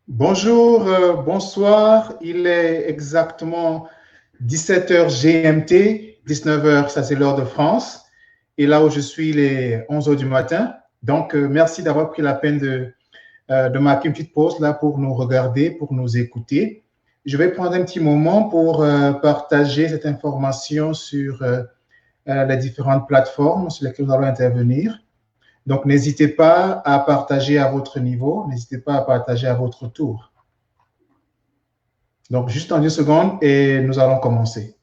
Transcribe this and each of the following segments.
Bonjour, bonsoir. Il est exactement 17 heures GMT, 19 heures, ça c'est l'heure de France. Et là où je suis, il est 11 heures du matin. Donc, merci d'avoir pris la peine de marquer une petite pause là pour nous regarder, pour nous écouter. Je vais prendre un petit moment pour partager cette information sur les différentes plateformes sur lesquelles nous allons intervenir. Donc, n'hésitez pas à partager à votre niveau, n'hésitez pas à partager à votre tour. Donc, juste en 2 secondes et nous allons commencer.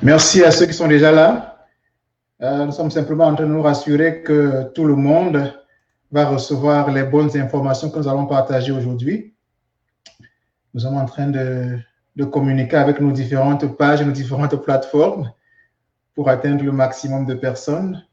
Merci à ceux qui sont déjà là. Nous sommes simplement en train de nous rassurer que tout le monde va recevoir les bonnes informations que nous allons partager aujourd'hui. Nous sommes en train de communiquer avec nos différentes pages et nos différentes plateformes pour atteindre le maximum de personnes.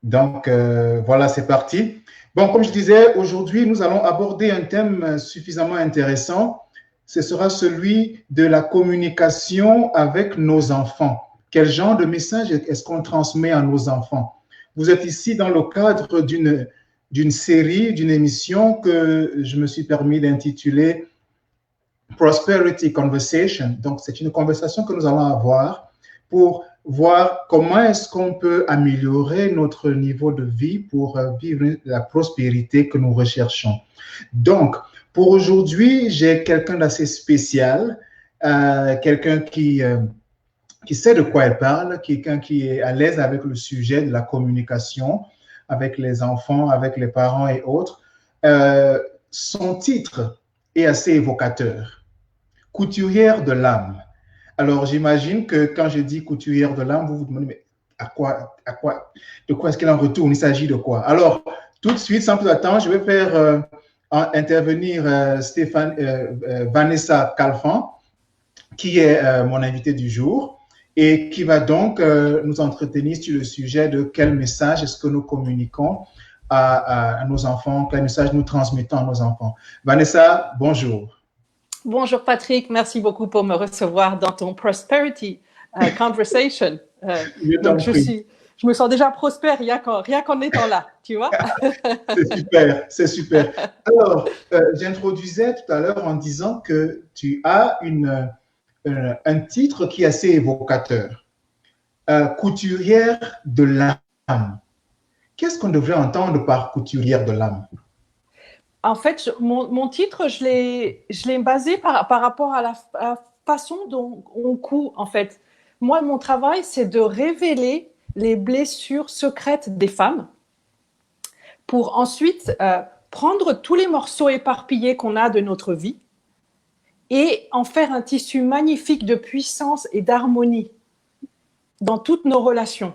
Donc, voilà, c'est parti. Bon, comme je disais, aujourd'hui, nous allons aborder un thème suffisamment intéressant. Ce sera celui de la communication avec nos enfants. Quel genre de message est-ce qu'on transmet à nos enfants? Vous êtes ici dans le cadre d'une série, d'une émission que je me suis permis d'intituler Prosperity Conversation. Donc, c'est une conversation que nous allons avoir pour voir comment est-ce qu'on peut améliorer notre niveau de vie pour vivre la prospérité que nous recherchons. Donc, pour aujourd'hui, j'ai quelqu'un d'assez spécial, quelqu'un qui sait de quoi elle parle, quelqu'un qui est à l'aise avec le sujet de la communication avec les enfants, avec les parents et autres. Son titre est assez évocateur. Couturière de l'âme. Alors, j'imagine que quand je dis couturière de l'âme, vous vous demandez, mais de quoi est-ce qu'il en retourne? Il s'agit de quoi? Alors, tout de suite, sans plus attendre, je vais faire intervenir Vanessa Calfan, qui est mon invitée du jour et qui va donc nous entretenir sur le sujet de quel message est-ce que nous communiquons à nos enfants, quel message nous transmettons à nos enfants. Vanessa, bonjour. Bonjour Patrick, merci beaucoup pour me recevoir dans ton Prosperity Conversation. Donc je me sens déjà prospère rien qu'en étant là, tu vois. C'est super, c'est super. Alors, j'introduisais tout à l'heure en disant que tu as un titre qui est assez évocateur. Couturière de l'âme. Qu'est-ce qu'on devrait entendre par couturière de l'âme? En fait, mon titre, je l'ai basé par rapport à la façon dont on coud, en fait. Moi, mon travail, c'est de révéler les blessures secrètes des femmes pour ensuite prendre tous les morceaux éparpillés qu'on a de notre vie et en faire un tissu magnifique de puissance et d'harmonie dans toutes nos relations.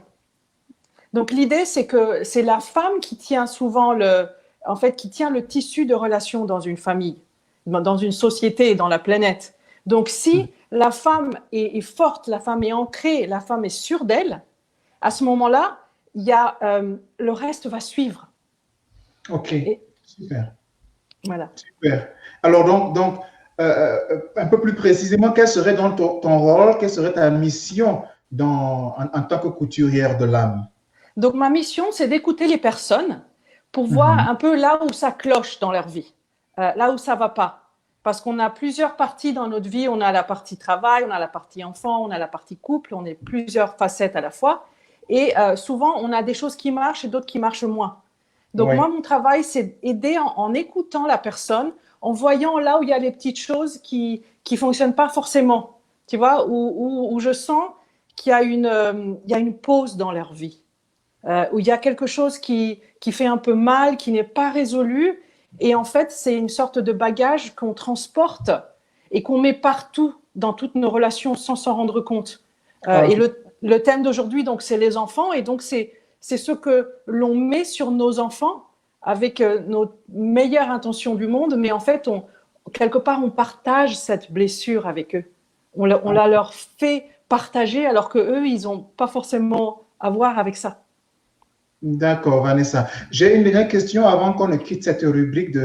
Donc, l'idée, c'est que c'est la femme qui tient souvent qui tient le tissu de relations dans une famille, dans une société et dans la planète. Donc, si la femme est forte, la femme est ancrée, la femme est sûre d'elle, à ce moment-là, le reste va suivre. Ok, super. Voilà. Super. Alors, donc un peu plus précisément, quel serait donc ton rôle, quelle serait ta mission en tant que couturière de l'âme? Donc, ma mission, c'est d'écouter les personnes pour voir un peu là où ça cloche dans leur vie, là où ça ne va pas. Parce qu'on a plusieurs parties dans notre vie. On a la partie travail, on a la partie enfant, on a la partie couple, on est plusieurs facettes à la fois. Et souvent, on a des choses qui marchent et d'autres qui marchent moins. Donc, moi, mon travail, c'est d'aider en écoutant la personne, en voyant là où il y a les petites choses qui ne fonctionnent pas forcément, tu vois, où je sens qu'il y a une pause dans leur vie. Où il y a quelque chose qui fait un peu mal, qui n'est pas résolu. Et en fait, c'est une sorte de bagage qu'on transporte et qu'on met partout dans toutes nos relations sans s'en rendre compte. Et le thème d'aujourd'hui, donc, c'est les enfants. Et donc, c'est c'est ce que l'on met sur nos enfants avec nos meilleures intentions du monde, mais en fait, quelque part, on partage cette blessure avec eux. On la leur fait partager alors qu'eux, ils n'ont pas forcément à voir avec ça. D'accord, Vanessa. J'ai une dernière question avant qu'on ne quitte cette rubrique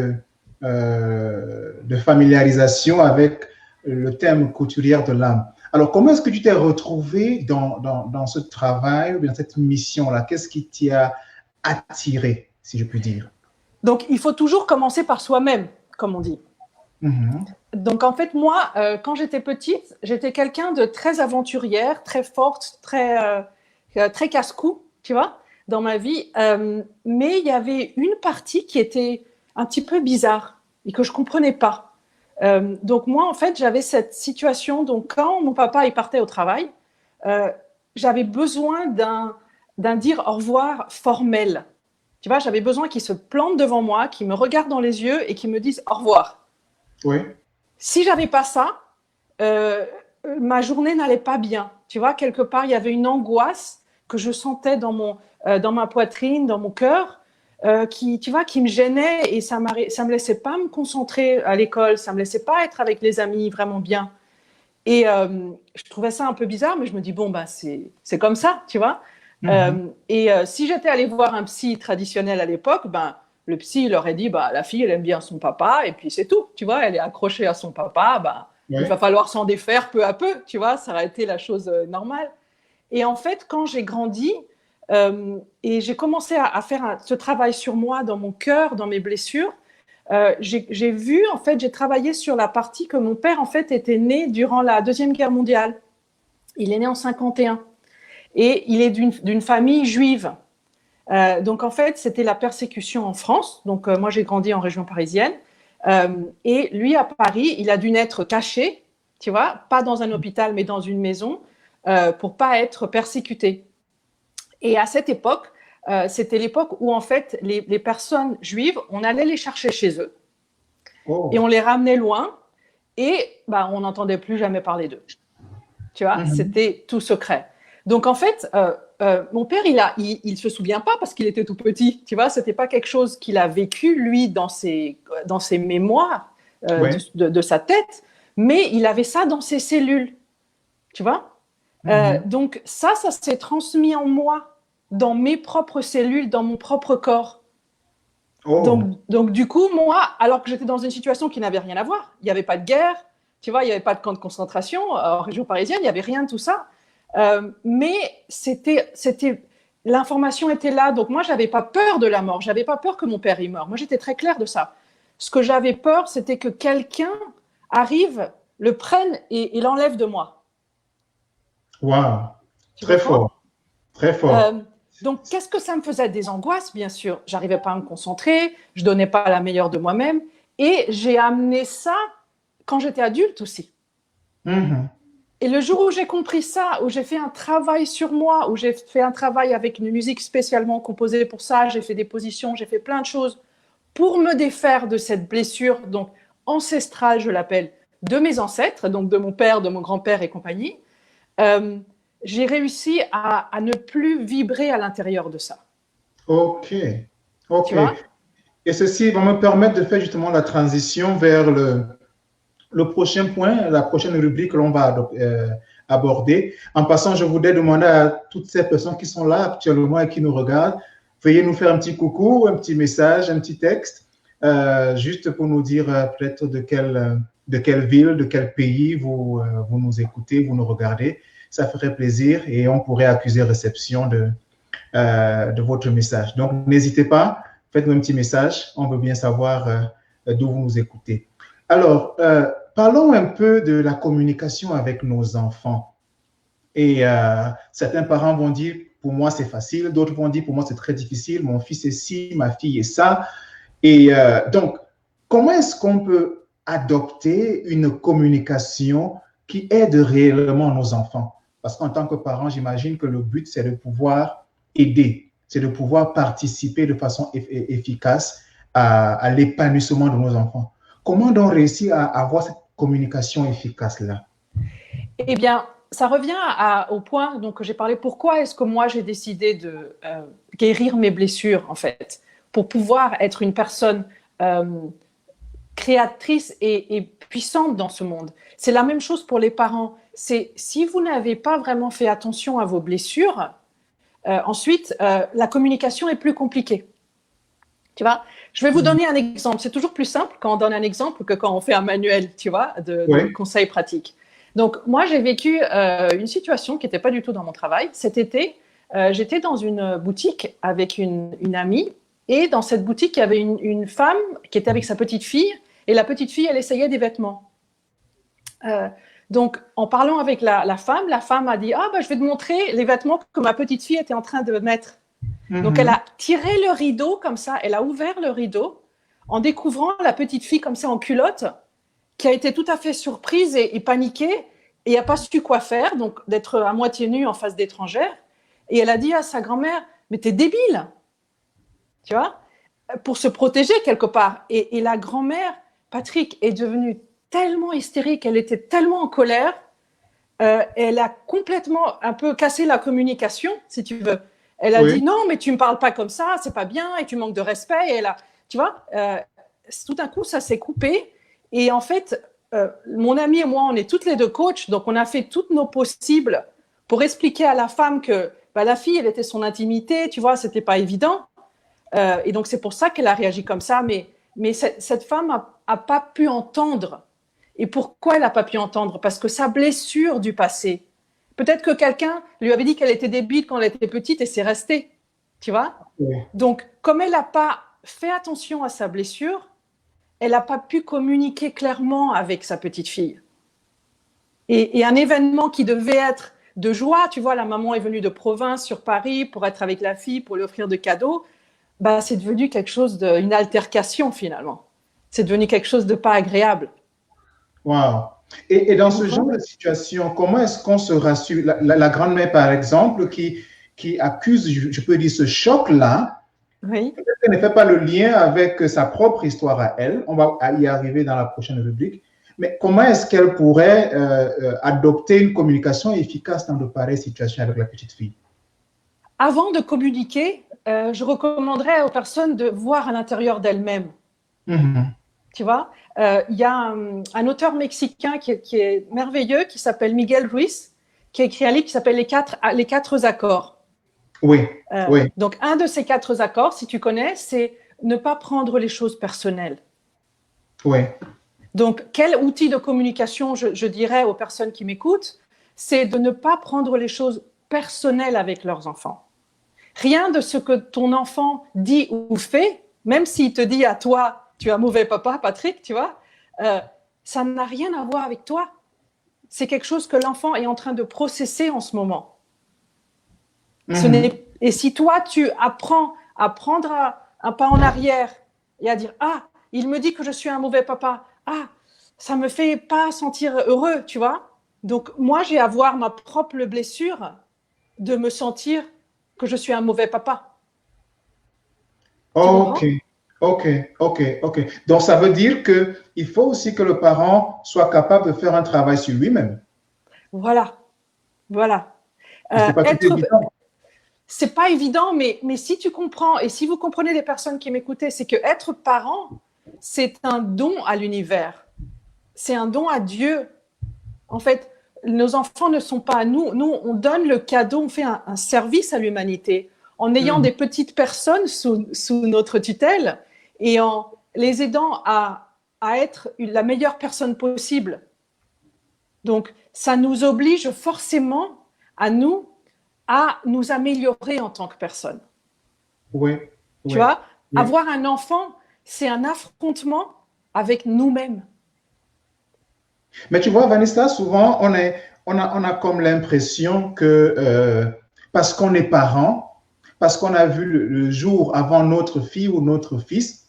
de familiarisation avec le thème couturière de l'âme. Alors, comment est-ce que tu t'es retrouvée dans ce travail ou dans cette mission-là? Qu'est-ce qui t'y a attiré, si je puis dire? Donc, il faut toujours commencer par soi-même, comme on dit. Donc, en fait, moi, quand j'étais petite, j'étais quelqu'un de très aventurière, très forte, très casse-cou, tu vois, dans ma vie. Mais il y avait une partie qui était un petit peu bizarre et que je ne comprenais pas. Donc, moi, en fait, j'avais cette situation. Donc, quand mon papa il partait au travail, j'avais besoin d'un dire au revoir formel. Tu vois, j'avais besoin qu'il se plante devant moi, qu'il me regarde dans les yeux et qu'il me dise au revoir. Oui. Si j'avais pas ça, ma journée n'allait pas bien. Tu vois, quelque part, il y avait une angoisse que je sentais dans ma poitrine, dans mon cœur, qui me gênait et ça me laissait pas me concentrer à l'école, ça me laissait pas être avec les amis vraiment bien. Et je trouvais ça un peu bizarre, mais je me dis bon, bah c'est comme ça, tu vois. Si j'étais allée voir un psy traditionnel à l'époque, ben le psy il aurait dit bah la fille elle aime bien son papa et puis c'est tout, tu vois, elle est accrochée à son papa, bah il va falloir s'en défaire peu à peu, tu vois, ça aurait été la chose normale. Et en fait, quand j'ai grandi et j'ai commencé à faire ce travail sur moi, dans mon cœur, dans mes blessures, j'ai vu, en fait, j'ai travaillé sur la partie que mon père, en fait, était né durant la Deuxième Guerre mondiale. Il est né en 51 et il est d'une famille juive. Donc, en fait, c'était la persécution en France. Donc, moi, j'ai grandi en région parisienne. Et lui, à Paris, il a dû naître caché, tu vois, pas dans un hôpital, mais dans une maison, pour pas être persécuté. Et à cette époque, c'était l'époque où, en fait, les personnes juives, on allait les chercher chez eux. Oh. Et on les ramenait loin et bah, on n'entendait plus jamais parler d'eux. Tu vois, c'était tout secret. Donc, en fait, mon père, il se souvient pas parce qu'il était tout petit. Tu vois, c'était pas quelque chose qu'il a vécu, lui, dans ses mémoires de sa tête, mais il avait ça dans ses cellules. Tu vois donc, ça s'est transmis en moi, dans mes propres cellules, dans mon propre corps. Oh. Donc, du coup, moi, alors que j'étais dans une situation qui n'avait rien à voir, il n'y avait pas de guerre, tu vois, il n'y avait pas de camp de concentration en région parisienne, il n'y avait rien de tout ça. Mais l'information était là. Donc, moi, je n'avais pas peur de la mort. Je n'avais pas peur que mon père y meure. Moi, j'étais très claire de ça. Ce que j'avais peur, c'était que quelqu'un arrive, le prenne et l'enlève de moi. Waouh, très fort, très fort. Donc, qu'est-ce que ça me faisait? Des angoisses, bien sûr. Je n'arrivais pas à me concentrer, je ne donnais pas la meilleure de moi-même. Et j'ai amené ça quand j'étais adulte aussi. Et le jour où j'ai compris ça, où j'ai fait un travail sur moi, où j'ai fait un travail avec une musique spécialement composée pour ça, j'ai fait des positions, j'ai fait plein de choses pour me défaire de cette blessure, donc ancestrale, je l'appelle, de mes ancêtres, donc de mon père, de mon grand-père et compagnie. J'ai réussi à ne plus vibrer à l'intérieur de ça. Ok. Et ceci va me permettre de faire justement la transition vers le prochain point, la prochaine rubrique que l'on va aborder. En passant, je voudrais demander à toutes ces personnes qui sont là actuellement et qui nous regardent, veuillez nous faire un petit coucou, un petit message, un petit texte, juste pour nous dire peut-être de quelle ville, de quel pays vous nous écoutez, vous nous regardez. Ça ferait plaisir et on pourrait accuser réception de votre message. Donc, n'hésitez pas, faites-nous un petit message. On veut bien savoir d'où vous nous écoutez. Alors, parlons un peu de la communication avec nos enfants. Et certains parents vont dire, pour moi, c'est facile. D'autres vont dire, pour moi, c'est très difficile. Mon fils est ci, ma fille est ça. Et donc, comment est-ce qu'on peut adopter une communication qui aide réellement nos enfants? Parce qu'en tant que parent, j'imagine que le but, c'est de pouvoir aider, c'est de pouvoir participer de façon efficace à l'épanouissement de nos enfants. Comment donc réussir à avoir cette communication efficace-là? Eh bien, ça revient au point donc, que j'ai parlé. Pourquoi est-ce que moi, j'ai décidé guérir mes blessures, en fait, pour pouvoir être une personne créatrice et puissante dans ce monde. C'est la même chose pour les parents. C'est si vous n'avez pas vraiment fait attention à vos blessures, ensuite, la communication est plus compliquée. Tu vois, je vais vous donner un exemple. C'est toujours plus simple quand on donne un exemple que quand on fait un manuel, tu vois, de conseils pratiques. Donc, moi, j'ai vécu une situation qui n'était pas du tout dans mon travail. Cet été, j'étais dans une boutique avec une amie. Et dans cette boutique, il y avait une femme qui était avec sa petite fille. Et la petite fille, elle essayait des vêtements. Donc, en parlant avec la femme a dit « Ah, je vais te montrer les vêtements que ma petite fille était en train de mettre. » Donc, elle a tiré le rideau comme ça. Elle a ouvert le rideau en découvrant la petite fille comme ça en culotte, qui a été tout à fait surprise et paniquée et n'a pas su quoi faire, donc d'être à moitié nue en face d'étrangères. Et elle a dit à sa grand-mère « Mais t'es débile !» Tu vois, pour se protéger quelque part. Et la grand-mère, Patrick, est devenue tellement hystérique, elle était tellement en colère, elle a complètement un peu cassé la communication, si tu veux. Elle a dit non, mais tu me parles pas comme ça, c'est pas bien, et tu manques de respect. Et elle a, tu vois, tout d'un coup, ça s'est coupé. Et en fait, mon ami et moi, on est toutes les deux coachs, donc on a fait toutes nos possibles pour expliquer à la femme que la fille, elle était son intimité, tu vois, c'était pas évident. Et donc, c'est pour ça qu'elle a réagi comme ça. Mais cette femme a pas pu entendre. Et pourquoi elle n'a pas pu entendre? Parce que sa blessure du passé, peut-être que quelqu'un lui avait dit qu'elle était débile quand elle était petite et c'est resté, tu vois. Donc, comme elle n'a pas fait attention à sa blessure, elle n'a pas pu communiquer clairement avec sa petite fille. Et un événement qui devait être de joie, tu vois, la maman est venue de province sur Paris pour être avec la fille, pour lui offrir de cadeaux, c'est devenu quelque chose une altercation finalement. C'est devenu quelque chose de pas agréable. Wow. Et dans ce genre de situation, comment est-ce qu'on se rassure? La grand-mère, par exemple, qui accuse, je peux dire, ce choc-là, peut-être qu'elle ne fait pas le lien avec sa propre histoire à elle. On va y arriver dans la prochaine rubrique. Mais comment est-ce qu'elle pourrait adopter une communication efficace dans de pareilles situations avec la petite fille? Avant de communiquer, je recommanderais aux personnes de voir à l'intérieur d'elles-mêmes. Tu vois, il y a un auteur mexicain qui est merveilleux, qui s'appelle Miguel Ruiz, qui a écrit un livre qui s'appelle Les quatre accords. Oui. Donc, un de ces 4 accords, si tu connais, c'est ne pas prendre les choses personnelles. Oui. Donc, quel outil de communication je dirais aux personnes qui m'écoutent, c'est de ne pas prendre les choses personnelles avec leurs enfants. Rien de ce que ton enfant dit ou fait, même s'il te dit à toi, tu es un mauvais papa, Patrick, tu vois, ça n'a rien à voir avec toi. C'est quelque chose que l'enfant est en train de processer en ce moment. Et si toi, tu apprends à prendre un pas en arrière et à dire « Ah, il me dit que je suis un mauvais papa. Ah, ça me fait pas sentir heureux, tu vois ?» Donc, moi, j'ai à voir ma propre blessure de me sentir que je suis un mauvais papa. Ok. Donc, ça veut dire qu'il faut aussi que le parent soit capable de faire un travail sur lui-même. Voilà. C'est pas évident, mais si tu comprends, et si vous comprenez les personnes qui m'écoutaient, c'est que être parent, c'est un don à l'univers. C'est un don à Dieu. En fait, nos enfants ne sont pas à nous. Nous, on donne le cadeau, on fait un service à l'humanité en ayant des petites personnes sous notre tutelle et en les aidant à être la meilleure personne possible. Donc, ça nous oblige forcément à nous améliorer en tant que personne. Tu vois, avoir un enfant, c'est un affrontement avec nous-mêmes. Mais tu vois, Vanessa, souvent, on a comme l'impression que parce qu'on est parent, parce qu'on a vu le jour avant notre fille ou notre fils,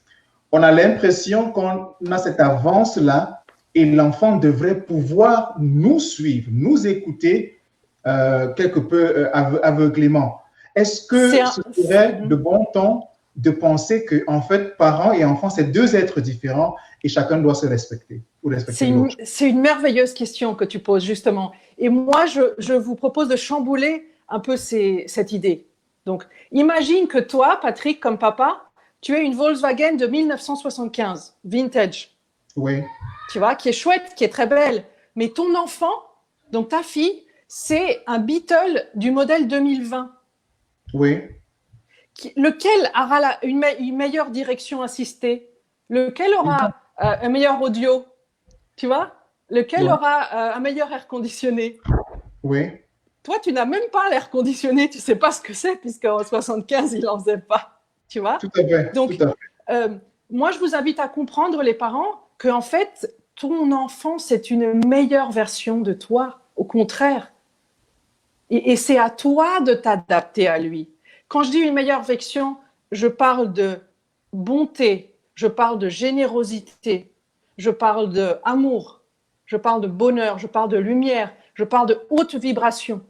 on a l'impression qu'on a cette avance-là et l'enfant devrait pouvoir nous suivre, nous écouter quelque peu aveuglément. Est-ce que ce serait de bon ton de penser que, en fait, parents et enfants, c'est 2 êtres différents et chacun doit se respecter? C'est une merveilleuse question que tu poses, justement. Et moi, je vous propose de chambouler un peu cette idée. Donc, imagine que toi, Patrick, comme papa, tu as une Volkswagen de 1975, vintage. Oui. Tu vois, qui est chouette, qui est très belle. Mais ton enfant, donc ta fille, c'est un Beetle du modèle 2020. Oui. Lequel aura une meilleure direction assistée? Lequel aura un meilleur audio? Tu vois? Lequel aura un meilleur air conditionné? Oui. Toi, tu n'as même pas l'air conditionné, tu ne sais pas ce que c'est, puisqu'en 75, il n'en faisait pas. Tu vois? Tout à fait. Donc, tout à fait. Moi, je vous invite à comprendre, les parents, qu'en fait, ton enfant, c'est une meilleure version de toi, au contraire. Et c'est à toi de t'adapter à lui. Quand je dis une meilleure version, je parle de bonté, je parle de générosité, je parle d'amour, je parle de bonheur, je parle de lumière, je parle de haute vibration.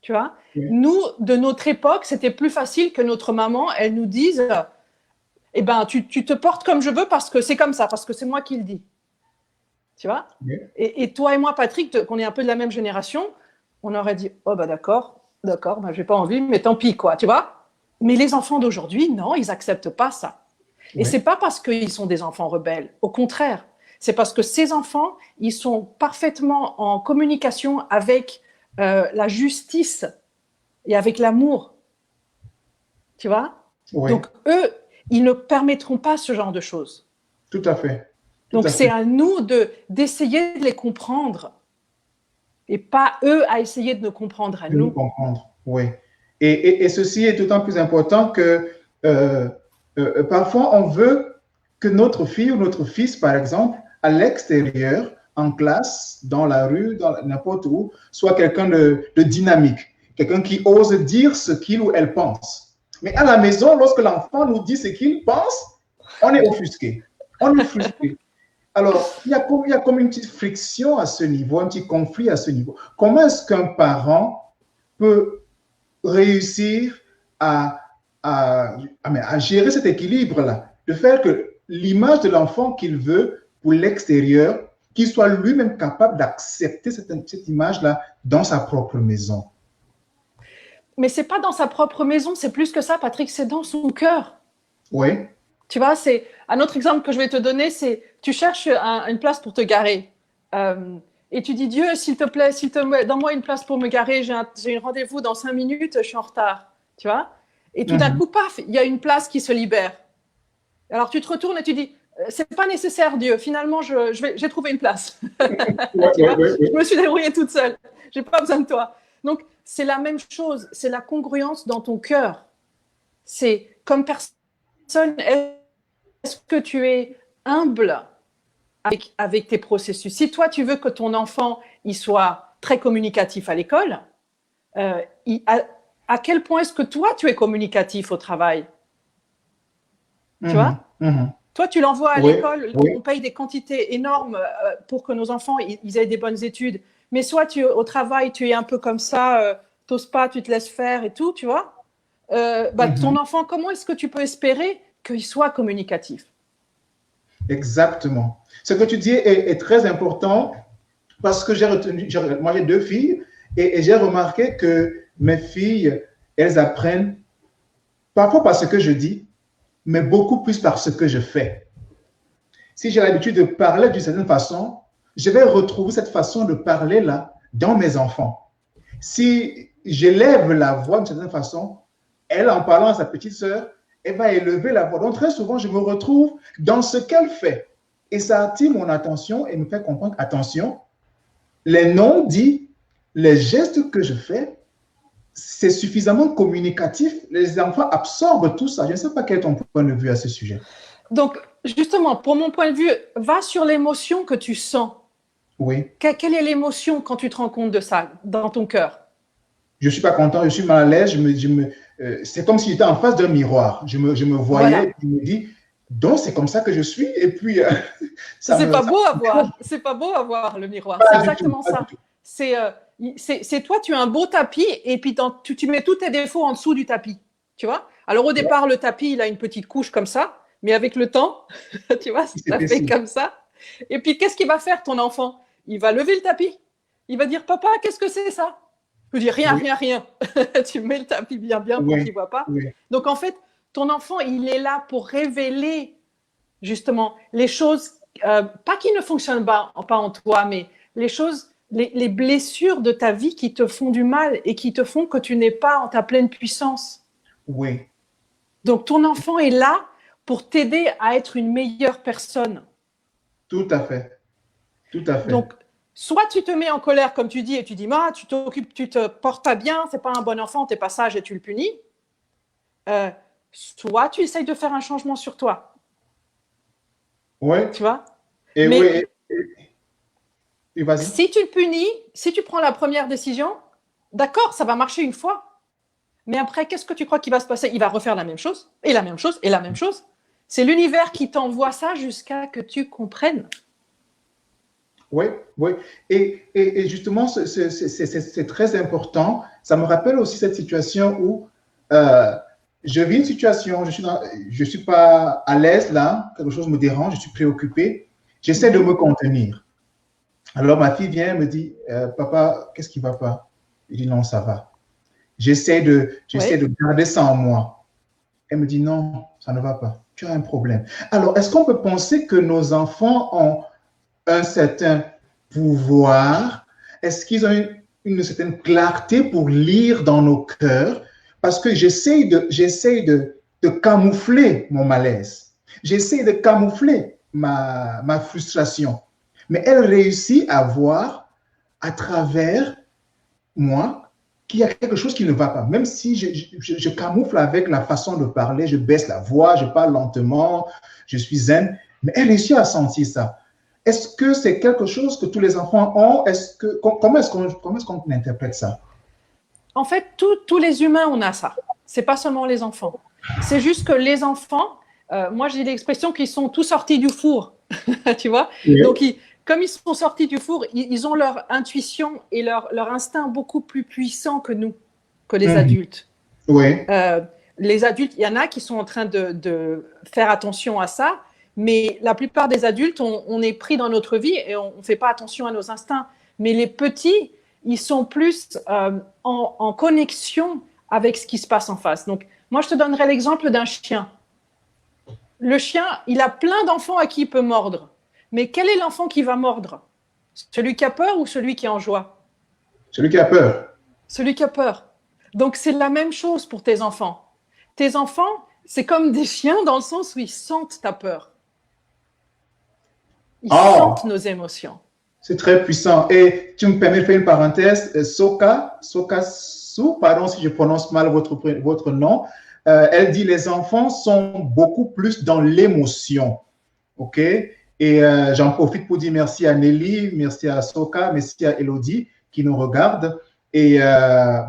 Tu vois? Oui. Nous, de notre époque, c'était plus facile que notre maman, elle nous dise eh ben, tu te portes comme je veux parce que c'est comme ça, parce que c'est moi qui le dis. Tu vois? Oui. Et toi et moi, Patrick, qu'on est un peu de la même génération, on aurait dit oh bah d'accord, bah, j'ai pas envie, mais tant pis quoi, tu vois? Mais les enfants d'aujourd'hui, non, ils acceptent pas ça. Et c'est pas parce qu'ils sont des enfants rebelles, au contraire, c'est parce que ces enfants, ils sont parfaitement en communication avec la justice et avec l'amour. Tu vois? Oui. Donc eux, ils ne permettront pas ce genre de choses. Tout à fait. Donc c'est à nous d'essayer de les comprendre et pas eux à essayer de nous comprendre à De nous nous. comprendre, oui. Et ceci est d'autant plus important que parfois on veut que notre fille ou notre fils, par exemple, à l'extérieur, en classe, dans la rue, dans n'importe où, soit quelqu'un de dynamique, quelqu'un qui ose dire ce qu'il ou elle pense. Mais à la maison, lorsque l'enfant nous dit ce qu'il pense, on est offusqué, on est frustré. Alors, il y a comme une petite friction à ce niveau, un petit conflit à ce niveau. Comment est-ce qu'un parent peut réussir à gérer cet équilibre-là, de faire que l'image de l'enfant qu'il veut pour l'extérieur, qu'il soit lui-même capable d'accepter cette image-là dans sa propre maison? Mais c'est pas dans sa propre maison, c'est plus que ça, Patrick, c'est dans son cœur. Oui. Tu vois, c'est un autre exemple que je vais te donner, c'est tu cherches une place pour te garer. Et tu dis Dieu, s'il te plaît, donne-moi une place pour me garer, j'ai un rendez-vous dans 5 minutes, je suis en retard. Tu vois? Et tout d'un coup, paf, il y a une place qui se libère. Alors tu te retournes et tu dis c'est pas nécessaire, Dieu, finalement, j'ai trouvé une place. Je me suis débrouillée toute seule, j'ai pas besoin de toi. Donc, c'est la même chose, c'est la congruence dans ton cœur. C'est comme personne, est-ce que tu es humble avec tes processus? Si toi, tu veux que ton enfant il soit très communicatif à l'école, à quel point est-ce que toi, tu es communicatif au travail? Tu vois? Toi, tu l'envoies à l'école, on paye des quantités énormes pour que nos enfants ils aient des bonnes études. Mais soit au travail, tu es un peu comme ça, t'oses pas, tu te laisses faire et tout, tu vois? Ton enfant, comment est-ce que tu peux espérer qu'il soit communicatif? Exactement. Ce que tu dis est très important parce que moi j'ai 2 filles et j'ai remarqué que mes filles, elles apprennent parfois par ce que je dis, mais beaucoup plus par ce que je fais. Si j'ai l'habitude de parler d'une certaine façon, je vais retrouver cette façon de parler-là dans mes enfants. Si j'élève la voix d'une certaine façon, elle, en parlant à sa petite sœur, elle va élever la voix. Donc, très souvent, je me retrouve dans ce qu'elle fait. Et ça attire mon attention et me fait comprendre, attention, les non-dits, les gestes que je fais, c'est suffisamment communicatif. Les enfants absorbent tout ça. Je ne sais pas quel est ton point de vue à ce sujet. Donc, justement, pour mon point de vue, va sur l'émotion que tu sens. Oui. Quelle est l'émotion quand tu te rends compte de ça dans ton cœur? Je ne suis pas content, je suis mal à l'aise. C'est comme si j'étais en face d'un miroir. Je me voyais, voilà. Je me dis, donc c'est comme ça que je suis. Et puis, c'est pas beau à voir. C'est pas beau à voir le miroir. C'est exactement ça. C'est toi, tu as un beau tapis et puis tu mets tous tes défauts en dessous du tapis. Tu vois? Alors au départ, le tapis, il a une petite couche comme ça, mais avec le temps, tu vois, ça fait comme ça. Et puis, qu'est-ce qu'il va faire ton enfant? Il va lever le tapis. Il va dire, papa, qu'est-ce que c'est ça? Je dis rien, Oui, rien, rien. Tu mets le tapis bien, bien pour oui, qu'il ne voit pas. oui, Donc, en fait, ton enfant, il est là pour révéler justement les choses, pas qui ne fonctionnent pas en toi, mais les choses, les blessures de ta vie qui te font du mal et qui te font que tu n'es pas en ta pleine puissance. oui, Donc, ton enfant est là pour t'aider à être une meilleure personne. tout à fait, tout à fait. Donc, soit tu te mets en colère, comme tu dis, et tu dis, ah, tu t'occupes, tu te portes pas bien, c'est pas un bon enfant, t'es pas sage et tu le punis. Euh, Soit tu essayes de faire un changement sur toi, Oui, tu vois. et oui, Mais et vas-y. si tu le punis, si tu prends la première décision, d'accord, ça va marcher une fois. Mais après, qu'est-ce que tu crois qu'il va se passer? Il va refaire la même chose, et la même chose, et la même chose. C'est l'univers qui t'envoie ça jusqu'à que tu comprennes. Oui, oui. Et justement, c'est très important. Ça me rappelle aussi cette situation où euh, je vis une situation, je suis pas à l'aise là, quelque chose me dérange, je suis préoccupé, j'essaie de me contenir. Alors ma fille vient me dit, papa, qu'est-ce qui va pas? Je dis non, ça va. J'essaie Oui. de garder ça en moi. Elle me dit non, ça ne va pas. Tu as un problème. Alors, est-ce qu'on peut penser que nos enfants ont un certain pouvoir? Est-ce qu'ils ont une certaine clarté pour lire dans nos cœurs? Parce que j'essaie de camoufler mon malaise. J'essaie de camoufler ma frustration. Mais elle réussit à voir à travers moi qu'il y a quelque chose qui ne va pas. Même si je camoufle avec la façon de parler, je baisse la voix, je parle lentement, je suis zen, mais elle réussit à sentir ça. Est-ce que c'est quelque chose que tous les enfants ont? Comment est-ce qu'on interprète ça? En fait, tous les humains, on a ça. C'est pas seulement les enfants. C'est juste que les enfants, moi j'ai l'expression qu'ils sont tous sortis du four, tu vois. Oui. Donc, comme ils sont sortis du four, ils ont leur intuition et leur instinct beaucoup plus puissant que nous, que les Mhm. adultes. Oui. Euh, les adultes, il y en a qui sont en train de faire attention à ça, mais la plupart des adultes, on est pris dans notre vie et on ne fait pas attention à nos instincts. Mais les petits, ils sont plus en connexion avec ce qui se passe en face. Donc, moi, je te donnerai l'exemple d'un chien. Le chien, il a plein d'enfants à qui il peut mordre. Mais quel est l'enfant qui va mordre? Celui qui a peur ou celui qui est en joie? Celui qui a peur. Celui qui a peur. Donc, c'est la même chose pour tes enfants. Tes enfants, c'est comme des chiens dans le sens où ils sentent ta peur. Ils sentent Oh, nos émotions. c'est très puissant. Et tu me permets de faire une parenthèse. Soka Su, pardon si je prononce mal votre nom, elle dit les enfants sont beaucoup plus dans l'émotion. OK? Et j'en profite pour dire merci à Nelly, merci à Soka, merci à Elodie qui nous regardent. Et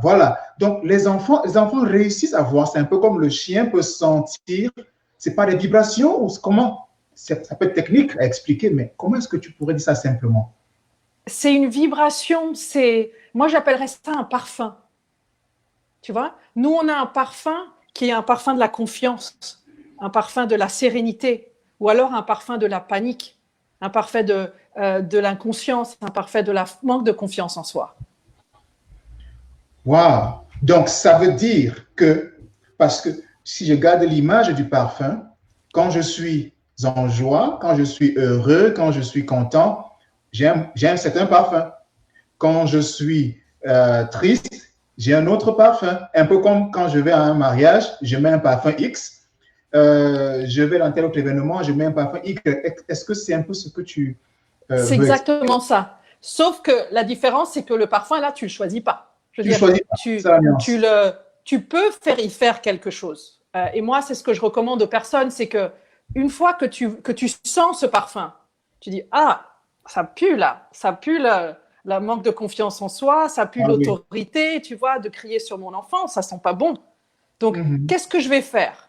voilà. Donc, les enfants réussissent à voir. C'est un peu comme le chien peut sentir. C'est pas des vibrations ou comment? Ça peut être technique à expliquer, mais comment est-ce que tu pourrais dire ça simplement? C'est une vibration, moi j'appellerais ça un parfum. Tu vois? Nous, on a un parfum qui est un parfum de la confiance, un parfum de la sérénité, ou alors un parfum de la panique, un parfum de l'inconscience, un parfum de la manque de confiance en soi. Wow! Donc, ça veut dire que, parce que si je garde l'image du parfum, quand je suis en joie, quand je suis heureux, quand je suis content, j'ai un certain parfum. Quand je suis triste, j'ai un autre parfum. Un peu comme quand je vais à un mariage, je mets un parfum X. Je vais dans tel autre événement, je mets un parfum Y. Est-ce que c'est un peu ce que tu C'est veux expliquer? exactement ça. Sauf que la différence, c'est que le parfum, là, tu ne le choisis pas. Je veux Tu dire, choisis pas, c'est la nuance. tu peux y faire quelque chose. Et moi, c'est ce que je recommande aux personnes, c'est que une fois que tu sens ce parfum, tu dis, ah, ça pue là, ça pue la manque de confiance en soi, ça pue Ah oui. l'autorité, tu vois, de crier sur mon enfant, ça sent pas bon. Donc, Mhm. qu'est-ce que je vais faire?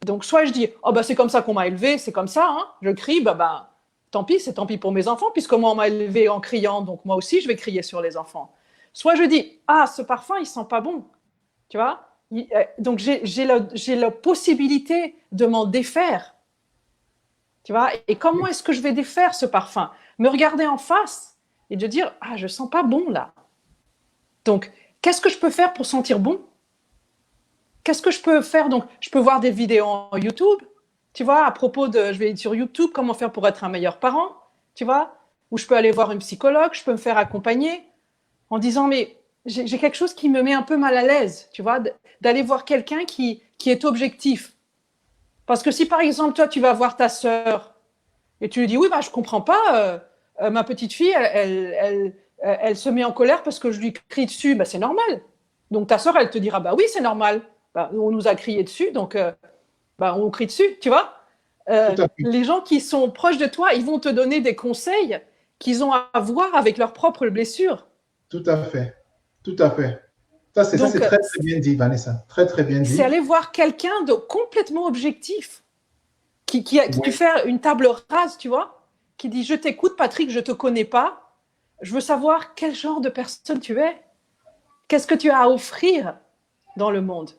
Donc, soit je dis, oh, bah, c'est comme ça qu'on m'a élevé, c'est comme ça, hein, je crie, bah, tant pis, c'est tant pis pour mes enfants, puisque moi, on m'a élevé en criant, donc moi aussi, je vais crier sur les enfants. Soit je dis, ah, ce parfum, il sent pas bon, tu vois. Donc, j'ai la possibilité de m'en défaire, tu vois. Et comment est-ce que je vais défaire ce parfum? Me regarder en face et de dire, ah, je sens pas bon là. Donc, qu'est-ce que je peux faire pour sentir bon? Qu'est-ce que je peux faire? Donc, je peux voir des vidéos en YouTube, tu vois, à propos de, je vais sur YouTube, comment faire pour être un meilleur parent, tu vois, ou je peux aller voir une psychologue, je peux me faire accompagner en disant, mais j'ai quelque chose qui me met un peu mal à l'aise, tu vois, d'aller voir quelqu'un qui est objectif. Parce que si, par exemple, toi, tu vas voir ta sœur et tu lui dis, oui, bah, je comprends pas, ma petite fille, elle se met en colère parce que je lui crie dessus, bah, c'est normal. Donc, ta sœur, elle te dira, bah oui, c'est normal. Bah, on nous a crié dessus, donc bah, on crie dessus, tu vois. Tout à fait. Les gens qui sont proches de toi, ils vont te donner des conseils qu'ils ont à voir avec leurs propres blessures. Tout à fait. Tout à fait. Ça, c'est Donc, très, très bien dit, Vanessa. Très, très bien c'est dit. aller voir quelqu'un de complètement objectif, qui Oui, fait une table rase, tu vois, qui dit, je t'écoute, Patrick, je ne te connais pas, je veux savoir quel genre de personne tu es, qu'est-ce que tu as à offrir dans le monde.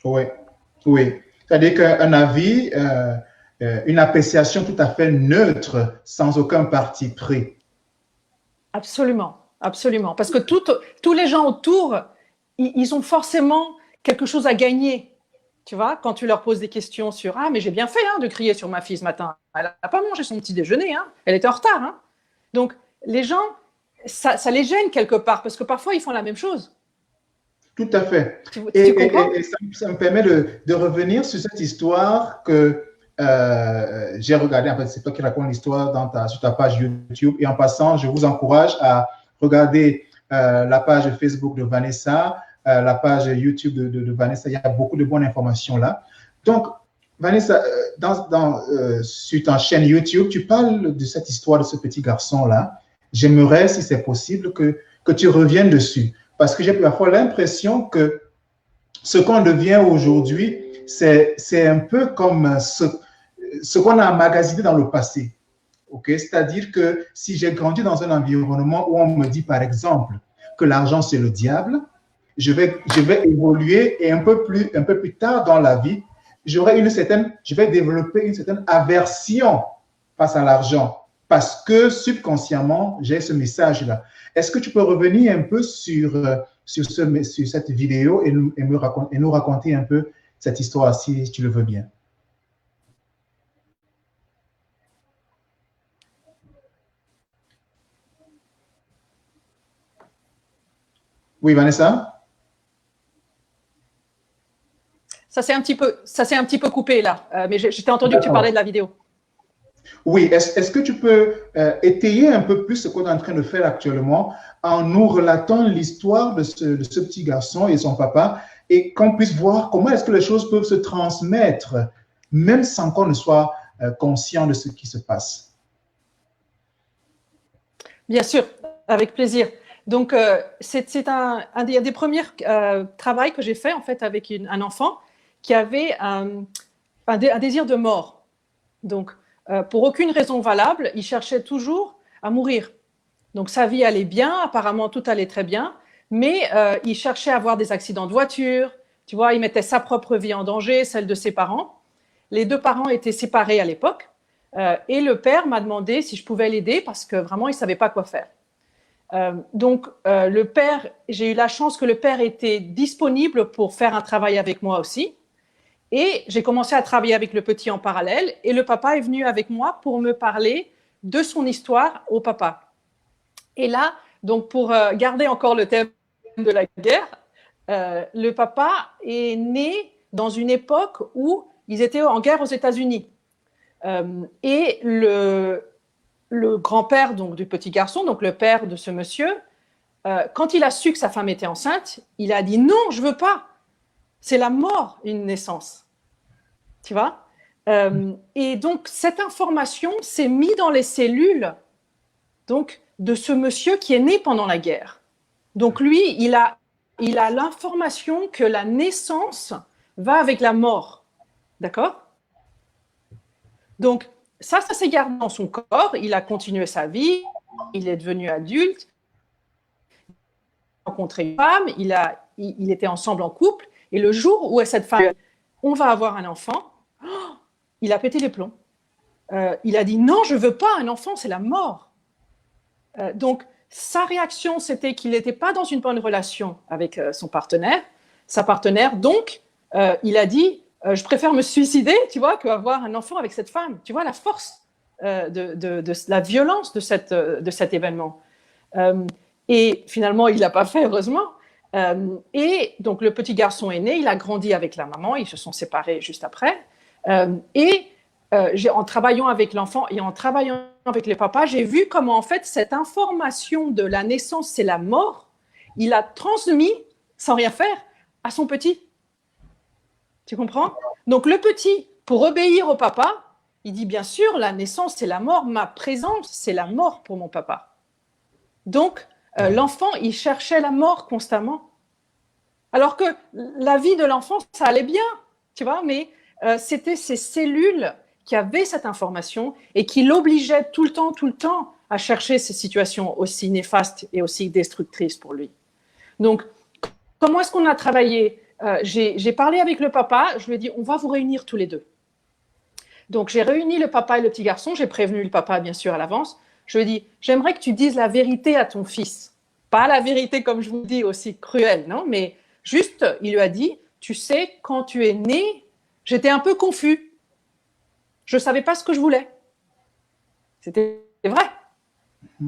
oui, oui. C'est-à-dire qu'un avis, une appréciation tout à fait neutre, sans aucun parti pris. Absolument, absolument. Parce que tous les gens autour, ils ont forcément quelque chose à gagner. Tu vois, quand tu leur poses des questions sur ah, mais j'ai bien fait hein, de crier sur ma fille ce matin. Elle n'a pas mangé son petit déjeuner, hein. Elle était en retard. Hein. Donc, les gens, ça les gêne quelque part parce que parfois ils font la même chose. Tout à fait. Tu comprends? Et ça me permet de revenir sur cette histoire que j'ai regardée. En fait, c'est toi qui racontes l'histoire sur ta page YouTube. Et en passant, je vous encourage à regarder la page Facebook de Vanessa, la page YouTube de Vanessa. Il y a beaucoup de bonnes informations là. Donc, Vanessa, sur ta chaîne YouTube, tu parles de cette histoire de ce petit garçon-là. J'aimerais, si c'est possible, que tu reviennes dessus. Parce que j'ai parfois l'impression que ce qu'on devient aujourd'hui, c'est un peu comme ce qu'on a emmagasiné dans le passé. Okay? C'est-à-dire que si j'ai grandi dans un environnement où on me dit, par exemple, que l'argent, c'est le diable, je vais évoluer et un peu plus tard dans la vie, je vais développer une certaine aversion face à l'argent parce que subconsciemment, j'ai ce message-là. Est-ce que tu peux revenir un peu sur cette vidéo et nous raconter un peu cette histoire, si tu le veux bien? Oui, Vanessa? Ça s'est un petit peu coupé là, mais j'ai entendu que tu parlais de la vidéo. Oui, est-ce que tu peux étayer un peu plus ce qu'on est en train de faire actuellement en nous relatant l'histoire de ce petit garçon et son papa et qu'on puisse voir comment est-ce que les choses peuvent se transmettre même sans qu'on ne soit conscient de ce qui se passe? Bien sûr, avec plaisir. Donc, c'est un des premiers travaux que j'ai fait en fait avec un enfant qui avait un désir de mort. Donc, pour aucune raison valable, il cherchait toujours à mourir. Donc, sa vie allait bien, apparemment tout allait très bien, mais il cherchait à avoir des accidents de voiture, tu vois, il mettait sa propre vie en danger, celle de ses parents. Les deux parents étaient séparés à l'époque, et le père m'a demandé si je pouvais l'aider parce que vraiment, il ne savait pas quoi faire. Donc, le père, j'ai eu la chance que le père était disponible pour faire un travail avec moi aussi. Et j'ai commencé à travailler avec le petit en parallèle. Et le papa est venu avec moi pour me parler de son histoire au papa. Et là, donc pour garder encore le thème de la guerre, le papa est né dans une époque où ils étaient en guerre aux États-Unis. Et le grand-père donc, du petit garçon, donc le père de ce monsieur, quand il a su que sa femme était enceinte, il a dit non, je veux pas. C'est la mort, une naissance. Tu vois? Et donc, cette information s'est mise dans les cellules donc, de ce monsieur qui est né pendant la guerre. Donc, lui, il a l'information que la naissance va avec la mort. D'accord? Donc, ça s'est gardé dans son corps. Il a continué sa vie. Il est devenu adulte. Il a rencontré une femme. Il était ensemble en couple. Et le jour où cette femme, on va avoir un enfant, il a pété les plombs. Il a dit non, je ne veux pas un enfant, c'est la mort. Donc, sa réaction, c'était qu'il n'était pas dans une bonne relation avec sa partenaire. Donc, il a dit, je préfère me suicider, tu vois, qu'avoir un enfant avec cette femme. Tu vois la force de la violence de cet événement. Et finalement, il ne l'a pas fait, heureusement. Et donc, le petit garçon est né, il a grandi avec la maman, ils se sont séparés juste après. En travaillant avec l'enfant et en travaillant avec les papas, j'ai vu comment, en fait, cette information de la naissance, c'est la mort, il a transmis, sans rien faire, à son petit. Tu comprends? Donc, le petit, pour obéir au papa, il dit, bien sûr, la naissance, c'est la mort, ma présence, c'est la mort pour mon papa. Donc, l'enfant, il cherchait la mort constamment. Alors que la vie de l'enfant, ça allait bien, tu vois, mais c'était ces cellules qui avaient cette information et qui l'obligeaient tout le temps à chercher ces situations aussi néfastes et aussi destructrices pour lui. Donc, comment est-ce qu'on a travaillé? J'ai parlé avec le papa, je lui ai dit, on va vous réunir tous les deux. Donc, j'ai réuni le papa et le petit garçon, j'ai prévenu le papa, bien sûr, à l'avance. Je lui ai dit, j'aimerais que tu dises la vérité à ton fils. Pas la vérité, comme je vous dis, aussi cruelle, non? Mais juste, il lui a dit, tu sais, quand tu es né, j'étais un peu confus. Je ne savais pas ce que je voulais. C'était vrai,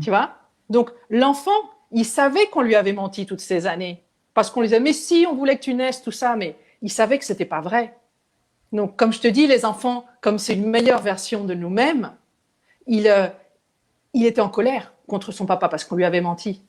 tu vois? Donc, l'enfant, il savait qu'on lui avait menti toutes ces années. Parce qu'on lui disait, mais si, on voulait que tu naisses, tout ça, mais il savait que ce n'était pas vrai. Donc, comme je te dis, les enfants, comme c'est une meilleure version de nous-mêmes, il était en colère contre son papa parce qu'on lui avait menti.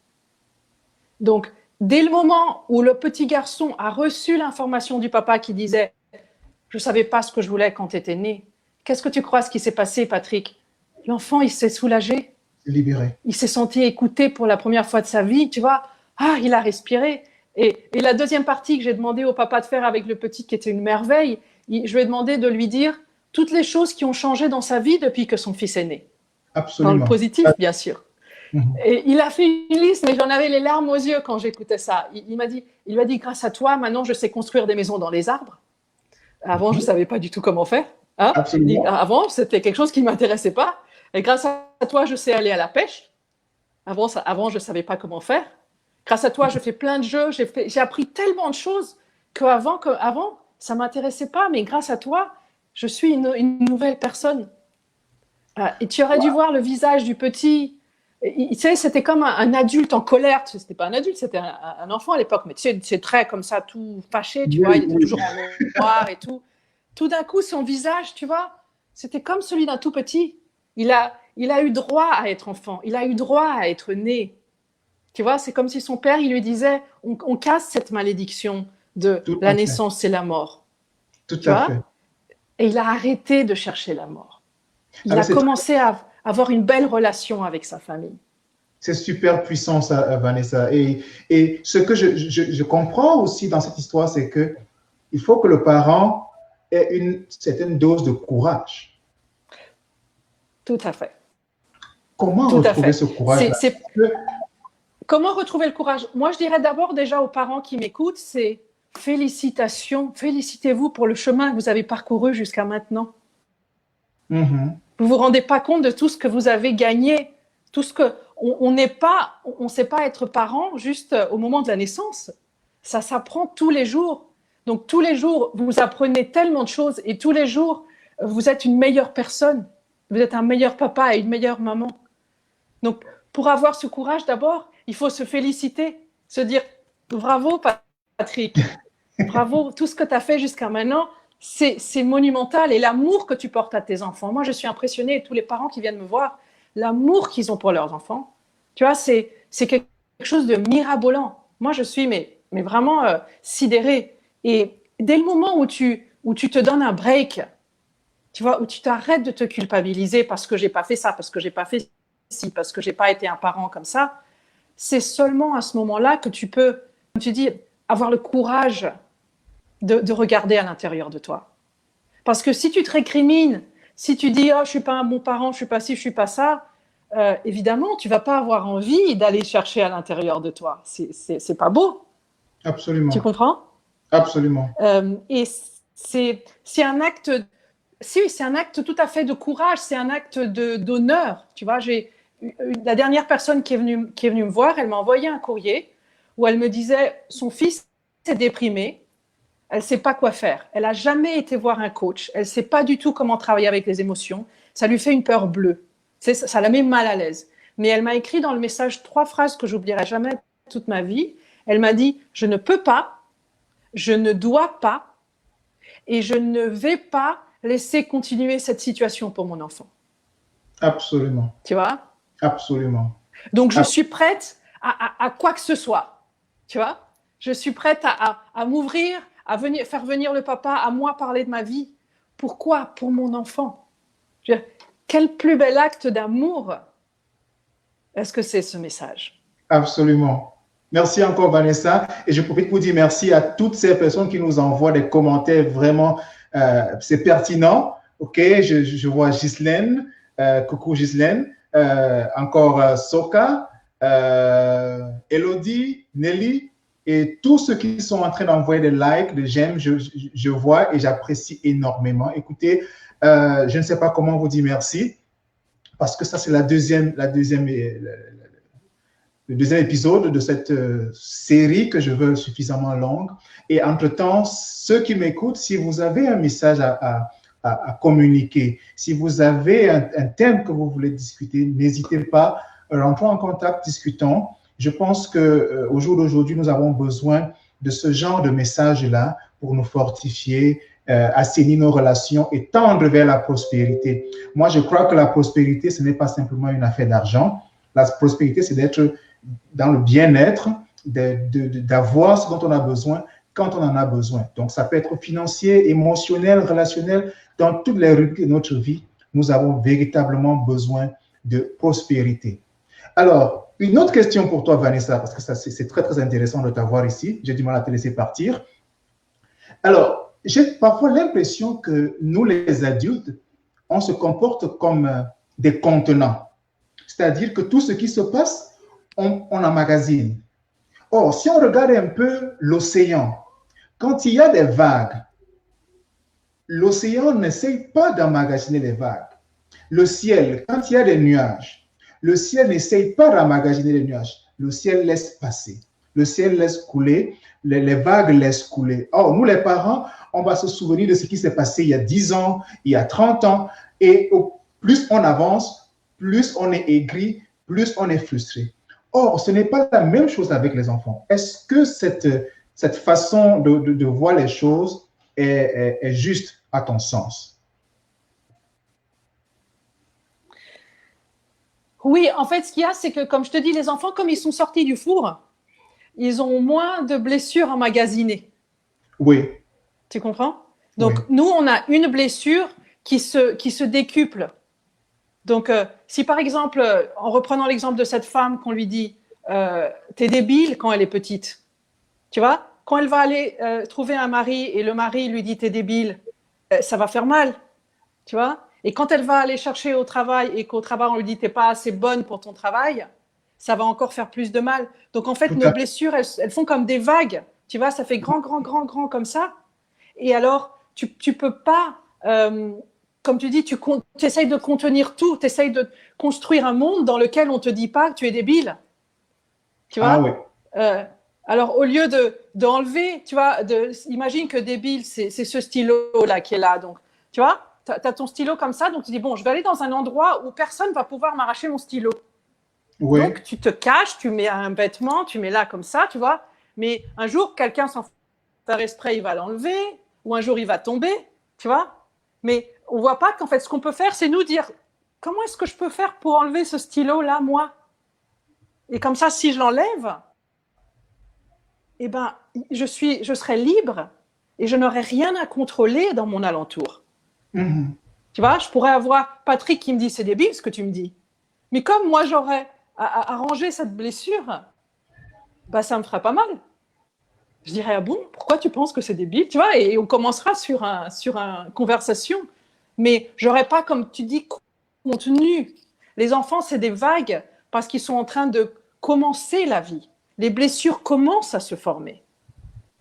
Donc, dès le moment où le petit garçon a reçu l'information du papa qui disait « Je ne savais pas ce que je voulais quand tu étais né », qu'est-ce que tu crois ce qui s'est passé, Patrick? L'enfant, il s'est soulagé. Libéré. Il s'est senti écouté pour la première fois de sa vie, tu vois. Ah, il a respiré. Et la deuxième partie que j'ai demandé au papa de faire avec le petit, qui était une merveille, je lui ai demandé de lui dire toutes les choses qui ont changé dans sa vie depuis que son fils est né. Absolument. Dans le positif, bien sûr. Et il a fait une liste, mais j'en avais les larmes aux yeux quand j'écoutais ça. Il lui a dit, grâce à toi, maintenant, je sais construire des maisons dans les arbres. Avant, je ne savais pas du tout comment faire. Hein? Avant, c'était quelque chose qui ne m'intéressait pas. Et grâce à toi, je sais aller à la pêche. Avant, je ne savais pas comment faire. Grâce à toi, je fais plein de jeux. J'ai appris tellement de choses qu'avant, ça ne m'intéressait pas. Mais grâce à toi, je suis une nouvelle personne. Et tu aurais dû voir le visage du petit. Tu sais, c'était comme un adulte en colère. C'était pas un adulte, c'était un enfant à l'époque. Mais tu sais, c'est très comme ça, tout fâché, tu vois. Il était toujours en noir et tout. Tout d'un coup, son visage, tu vois, c'était comme celui d'un tout petit. Il a eu droit à être enfant. Il a eu droit à être né. Tu vois, c'est comme si son père, il lui disait, on casse cette malédiction de la naissance et la mort. Tout à fait. Et il a arrêté de chercher la mort. Il a commencé à avoir une belle relation avec sa famille. C'est super puissant, ça, Vanessa. Et ce que je comprends aussi dans cette histoire, c'est qu'il faut que le parent ait une certaine dose de courage. Tout à fait. Comment retrouver ce courage? Comment retrouver le courage? Moi, je dirais d'abord déjà aux parents qui m'écoutent, c'est félicitations, félicitez-vous pour le chemin que vous avez parcouru jusqu'à maintenant. Vous vous rendez pas compte de tout ce que vous avez gagné, tout ce que on ne sait pas être parent juste au moment de la naissance. Ça s'apprend tous les jours. Donc tous les jours, vous apprenez tellement de choses et tous les jours, vous êtes une meilleure personne. Vous êtes un meilleur papa et une meilleure maman. Donc pour avoir ce courage, d'abord, il faut se féliciter, se dire bravo Patrick, bravo, tout ce que tu as fait jusqu'à maintenant. C'est monumental et l'amour que tu portes à tes enfants. Moi, je suis impressionnée, et tous les parents qui viennent me voir, l'amour qu'ils ont pour leurs enfants, tu vois, c'est quelque chose de mirabolant. Moi, je suis mais vraiment sidérée. Et dès le moment où tu te donnes un break, tu vois, où tu t'arrêtes de te culpabiliser parce que j'ai pas fait ça, parce que j'ai pas fait ci, parce que j'ai pas été un parent comme ça, c'est seulement à ce moment-là que tu peux, comme tu dis, avoir le courage de regarder à l'intérieur de toi. Parce que si tu te récrimines, si tu dis « Oh, je suis pas un bon parent, je suis pas ci, je suis pas ça », évidemment, tu vas pas avoir envie d'aller chercher à l'intérieur de toi. C'est pas beau. Absolument. Tu comprends? Absolument. Et c'est un acte tout à fait de courage, c'est un acte d'honneur. Tu vois, j'ai la dernière personne qui est venue me voir, elle m'a envoyé un courrier où elle me disait son fils est déprimé, elle ne sait pas quoi faire. Elle n'a jamais été voir un coach, elle ne sait pas du tout comment travailler avec les émotions. Ça lui fait une peur bleue. Ça la met mal à l'aise. Mais elle m'a écrit dans le message 3 phrases que j'oublierai jamais toute ma vie. Elle m'a dit « Je ne peux pas, je ne dois pas et je ne vais pas laisser continuer cette situation pour mon enfant. » Absolument. Tu vois? Absolument. Donc, je suis prête à quoi que ce soit. Tu vois? Je suis prête à m'ouvrir, à faire venir le papa, à moi parler de ma vie. Pourquoi? Pour mon enfant. Je veux dire, quel plus bel acte d'amour est-ce que c'est ce message? Absolument. Merci encore, Vanessa. Et je profite pour dire merci à toutes ces personnes qui nous envoient des commentaires vraiment, c'est pertinent. OK, je vois Ghislaine. Coucou Ghislaine. Encore Soka, Elodie, Nelly et tous ceux qui sont en train d'envoyer des likes, des j'aime, je vois et j'apprécie énormément. Écoutez, je ne sais pas comment vous dire merci parce que ça, c'est le deuxième épisode de cette série que je veux suffisamment longue. Et entre-temps, ceux qui m'écoutent, si vous avez un message à communiquer, si vous avez un thème que vous voulez discuter, n'hésitez pas, rentrons en contact, discutons. Je pense qu'au jour d'aujourd'hui, nous avons besoin de ce genre de message-là pour nous fortifier, assainir nos relations et tendre vers la prospérité. Moi, je crois que la prospérité, ce n'est pas simplement une affaire d'argent. La prospérité, c'est d'être dans le bien-être, d'avoir ce dont on a besoin quand on en a besoin. Donc, ça peut être financier, émotionnel, relationnel. Dans toutes les rubriques de notre vie, nous avons véritablement besoin de prospérité. Alors, une autre question pour toi, Vanessa, parce que c'est très, très intéressant de t'avoir ici. J'ai du mal à te laisser partir. Alors, j'ai parfois l'impression que nous, les adultes, on se comporte comme des contenants. C'est-à-dire que tout ce qui se passe, on emmagasine. Or, si on regarde un peu l'océan, quand il y a des vagues, l'océan n'essaye pas d'emmagasiner les vagues. Le ciel, quand il y a des nuages, le ciel n'essaye pas d'emmagasiner les nuages. Le ciel laisse passer. Le ciel laisse couler, les vagues laissent couler. Or, nous les parents, on va se souvenir de ce qui s'est passé il y a 10 ans, il y a 30 ans, et plus on avance, plus on est aigri, plus on est frustré. Or, ce n'est pas la même chose avec les enfants. Est-ce que cette façon de voir les choses est juste à ton sens? Oui, en fait, ce qu'il y a, c'est que, comme je te dis, les enfants, comme ils sont sortis du four, ils ont moins de blessures emmagasinées. Oui. Tu comprends? Donc, oui. Nous, on a une blessure qui se décuple. Donc, si par exemple, en reprenant l'exemple de cette femme qu'on lui dit « t'es débile » quand elle est petite, tu vois? Quand elle va aller trouver un mari et le mari lui dit « t'es débile », ça va faire mal, tu vois? Et quand elle va aller chercher au travail et qu'au travail, on lui dit « t'es pas assez bonne pour ton travail », ça va encore faire plus de mal. Donc, en fait, nos blessures, elles font comme des vagues, tu vois? Ça fait grand, grand, grand, grand comme ça. Et alors, tu peux pas... comme tu dis, tu essayes de contenir tout, tu essayes de construire un monde dans lequel on ne te dit pas que tu es débile. Tu vois? Oui. Alors, au lieu d'enlever, tu vois, imagine que débile, c'est ce stylo-là qui est là. Donc, tu vois, tu as ton stylo comme ça, donc tu dis, bon, je vais aller dans un endroit où personne ne va pouvoir m'arracher mon stylo. Oui. Donc, tu te caches, tu mets un vêtement, tu mets là comme ça, tu vois. Mais un jour, quelqu'un sans faire exprès, il va l'enlever, ou un jour, il va tomber, tu vois. Mais on ne voit pas qu'en fait, ce qu'on peut faire, c'est nous dire comment est-ce que je peux faire pour enlever ce stylo-là, moi? Et comme ça, si je l'enlève, eh ben, je serai libre et je n'aurai rien à contrôler dans mon alentour. Mm-hmm. Tu vois, je pourrais avoir Patrick qui me dit c'est débile ce que tu me dis. Mais comme moi, j'aurais à arranger cette blessure, bah, ça me ferait pas mal. Je dirais, ah bon, pourquoi tu penses que c'est débile? Tu vois, et on commencera sur une conversation. Mais j'aurais pas, comme tu dis, contenu. Les enfants, c'est des vagues parce qu'ils sont en train de commencer la vie. Les blessures commencent à se former.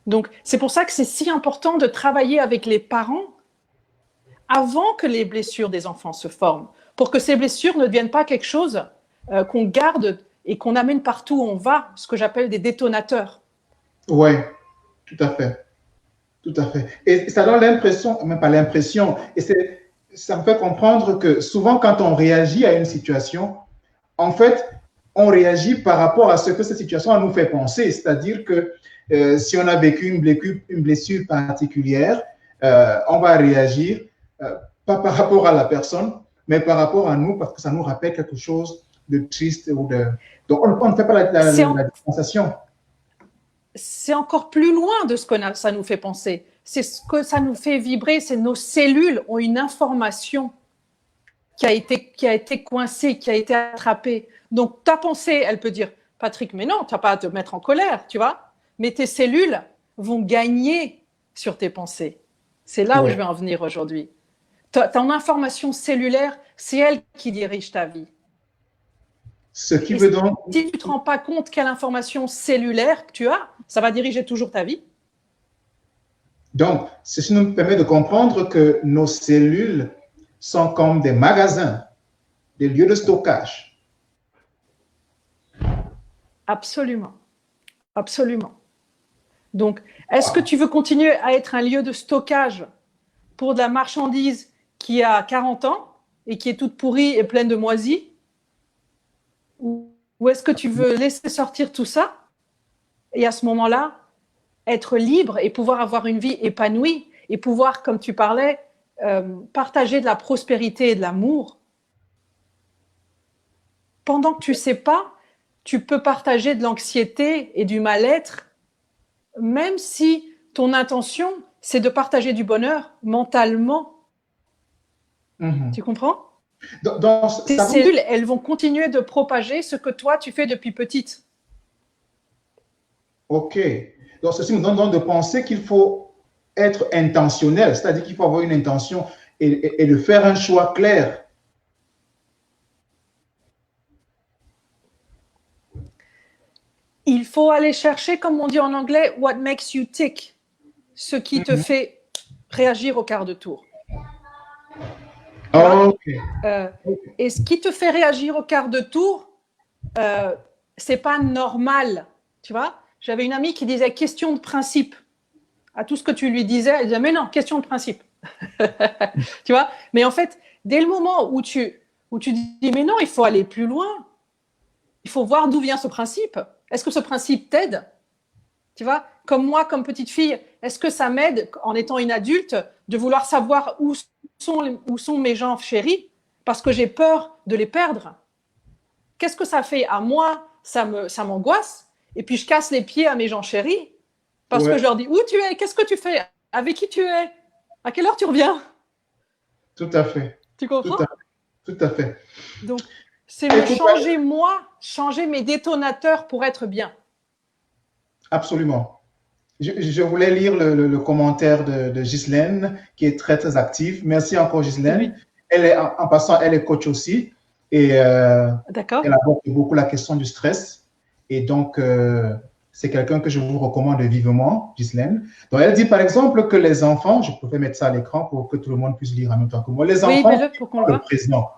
Donc, c'est pour ça que c'est si important de travailler avec les parents avant que les blessures des enfants se forment, pour que ces blessures ne deviennent pas quelque chose qu'on garde et qu'on amène partout où on va, ce que j'appelle des détonateurs. Oui, tout à fait. Tout à fait. Et ça donne l'impression, même pas l'impression, et ça me fait comprendre que souvent quand on réagit à une situation, en fait, on réagit par rapport à ce que cette situation nous fait penser. C'est-à-dire que si on a vécu une blessure particulière, on va réagir pas par rapport à la personne, mais par rapport à nous, parce que ça nous rappelle quelque chose de triste ou de. Donc, on ne fait pas la distanciation. C'est encore plus loin de ce que ça nous fait penser. C'est ce que ça nous fait vibrer, c'est nos cellules ont une information qui a été coincée, qui a été attrapée. Donc, ta pensée, elle peut dire, Patrick, mais non, tu n'as pas à te mettre en colère, tu vois. Mais tes cellules vont gagner sur tes pensées. C'est là où je vais en venir aujourd'hui. Ton information cellulaire, c'est elle qui dirige ta vie. Ce qui veut donc... Si tu ne te rends pas compte quelle information cellulaire que tu as, ça va diriger toujours ta vie. Donc, ceci nous permet de comprendre que nos cellules sont comme des magasins, des lieux de stockage. Absolument. Absolument. Donc, est-ce que tu veux continuer à être un lieu de stockage pour de la marchandise qui a 40 ans et qui est toute pourrie et pleine de moisis? Ou est-ce que tu veux laisser sortir tout ça et à ce moment-là, être libre et pouvoir avoir une vie épanouie et pouvoir, comme tu parlais, partager de la prospérité et de l'amour? Pendant que tu ne sais pas, tu peux partager de l'anxiété et du mal-être, même si ton intention, c'est de partager du bonheur mentalement. Tu comprends? Tes cellules, elles vont continuer de propager ce que toi, tu fais depuis petite. OK. Donc, ceci nous donne donc de penser qu'il faut être intentionnel, c'est-à-dire qu'il faut avoir une intention et de faire un choix clair. Il faut aller chercher, comme on dit en anglais, what makes you tick, ce qui te fait réagir au quart de tour. Okay. Et ce qui te fait réagir au quart de tour, c'est pas normal, tu vois. J'avais une amie qui disait question de principe à tout ce que tu lui disais. Elle disait mais non, question de principe. Tu vois. Mais en fait, dès le moment où tu dis mais non, il faut aller plus loin. Il faut voir d'où vient ce principe. Est-ce que ce principe t'aide? Tu vois, comme moi, comme petite fille, est-ce que ça m'aide, en étant une adulte, de vouloir savoir où sont mes gens chéris parce que j'ai peur de les perdre? Qu'est-ce que ça fait à moi? Ça m'angoisse. Et puis, je casse les pieds à mes gens chéris parce que je leur dis où tu es? Qu'est-ce que tu fais? Avec qui tu es? À quelle heure tu reviens? Tout à fait. Tu comprends? Tout à fait. Donc, c'est me changer moi, changer mes détonateurs pour être bien. Absolument. Je voulais lire le commentaire de Ghislaine, qui est très, très active. Merci encore, Ghislaine. Oui. Elle est, en passant, elle est coach aussi. Et elle aborde beaucoup la question du stress. Et donc, c'est quelqu'un que je vous recommande vivement, Ghislaine. Donc, elle dit, par exemple, que les enfants, je pourrais mettre ça à l'écran pour que tout le monde puisse lire en même temps que moi, les enfants sont le présent.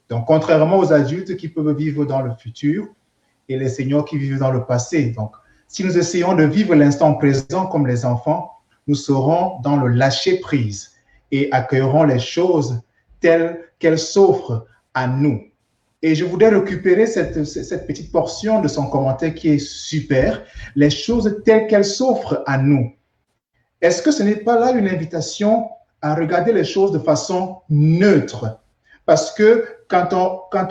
Donc, contrairement aux adultes qui peuvent vivre dans le futur et les seniors qui vivent dans le passé. Donc, si nous essayons de vivre l'instant présent comme les enfants, nous serons dans le lâcher-prise et accueillerons les choses telles qu'elles s'offrent à nous. Et je voudrais récupérer cette petite portion de son commentaire qui est super, les choses telles qu'elles s'offrent à nous. Est-ce que ce n'est pas là une invitation à regarder les choses de façon neutre? Parce que quand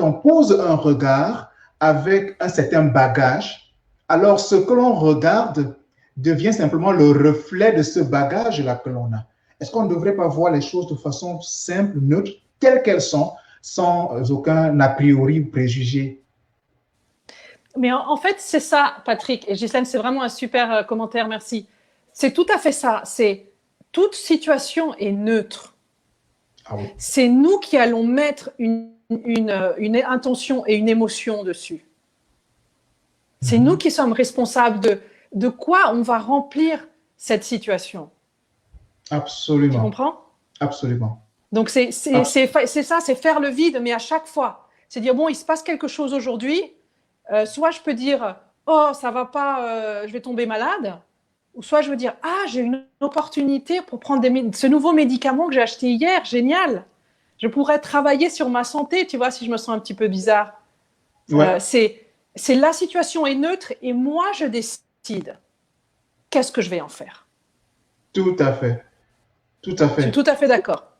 on pose un regard avec un certain bagage, alors ce que l'on regarde devient simplement le reflet de ce bagage-là que l'on a. Est-ce qu'on ne devrait pas voir les choses de façon simple, neutre, telles qu'elles sont, sans aucun a priori ou préjugé? Mais en fait, c'est ça, Patrick. Et Ghislaine, c'est vraiment un super commentaire, merci. C'est tout à fait ça. C'est toute situation est neutre. Ah oui. C'est nous qui allons mettre une intention et une émotion dessus. C'est nous qui sommes responsables de quoi on va remplir cette situation. Absolument. Tu comprends? Absolument. Donc, c'est ça, c'est faire le vide, mais à chaque fois. C'est dire, bon, il se passe quelque chose aujourd'hui. Soit je peux dire, oh, ça va pas, je vais tomber malade. Ou soit je veux dire, ah, j'ai une opportunité pour prendre ce nouveau médicament que j'ai acheté hier, génial. Je pourrais travailler sur ma santé, tu vois, si je me sens un petit peu bizarre. Ouais. C'est la situation est neutre et moi, je décide qu'est-ce que je vais en faire. Tout à fait. Tout à Je suis fait. tout à fait d'accord.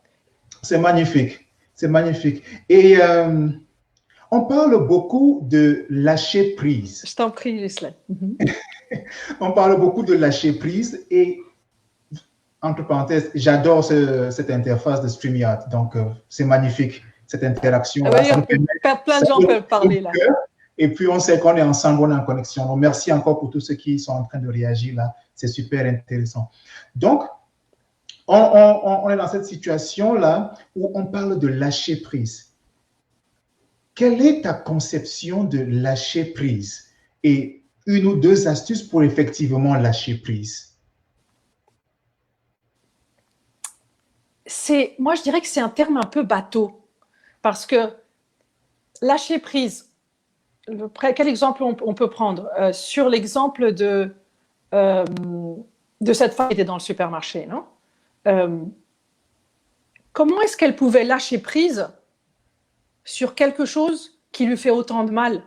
C'est magnifique. C'est magnifique. Et on parle beaucoup de lâcher prise. Je t'en prie, Gisèle. On parle beaucoup de lâcher prise et, entre parenthèses, j'adore cette interface de StreamYard. Donc, c'est magnifique, cette interaction-là. Ah oui, plein de gens peuvent parler là. Et puis, on sait qu'on est ensemble, on est en connexion. Donc, merci encore pour tous ceux qui sont en train de réagir là. C'est super intéressant. Donc, on est dans cette situation-là où on parle de lâcher prise. Quelle est ta conception de lâcher prise? Et une ou deux astuces pour effectivement lâcher prise? Moi, je dirais que c'est un terme un peu bateau. Parce que lâcher prise, quel exemple on peut prendre? Sur l'exemple de cette femme qui était dans le supermarché, non? Comment est-ce qu'elle pouvait lâcher prise sur quelque chose qui lui fait autant de mal?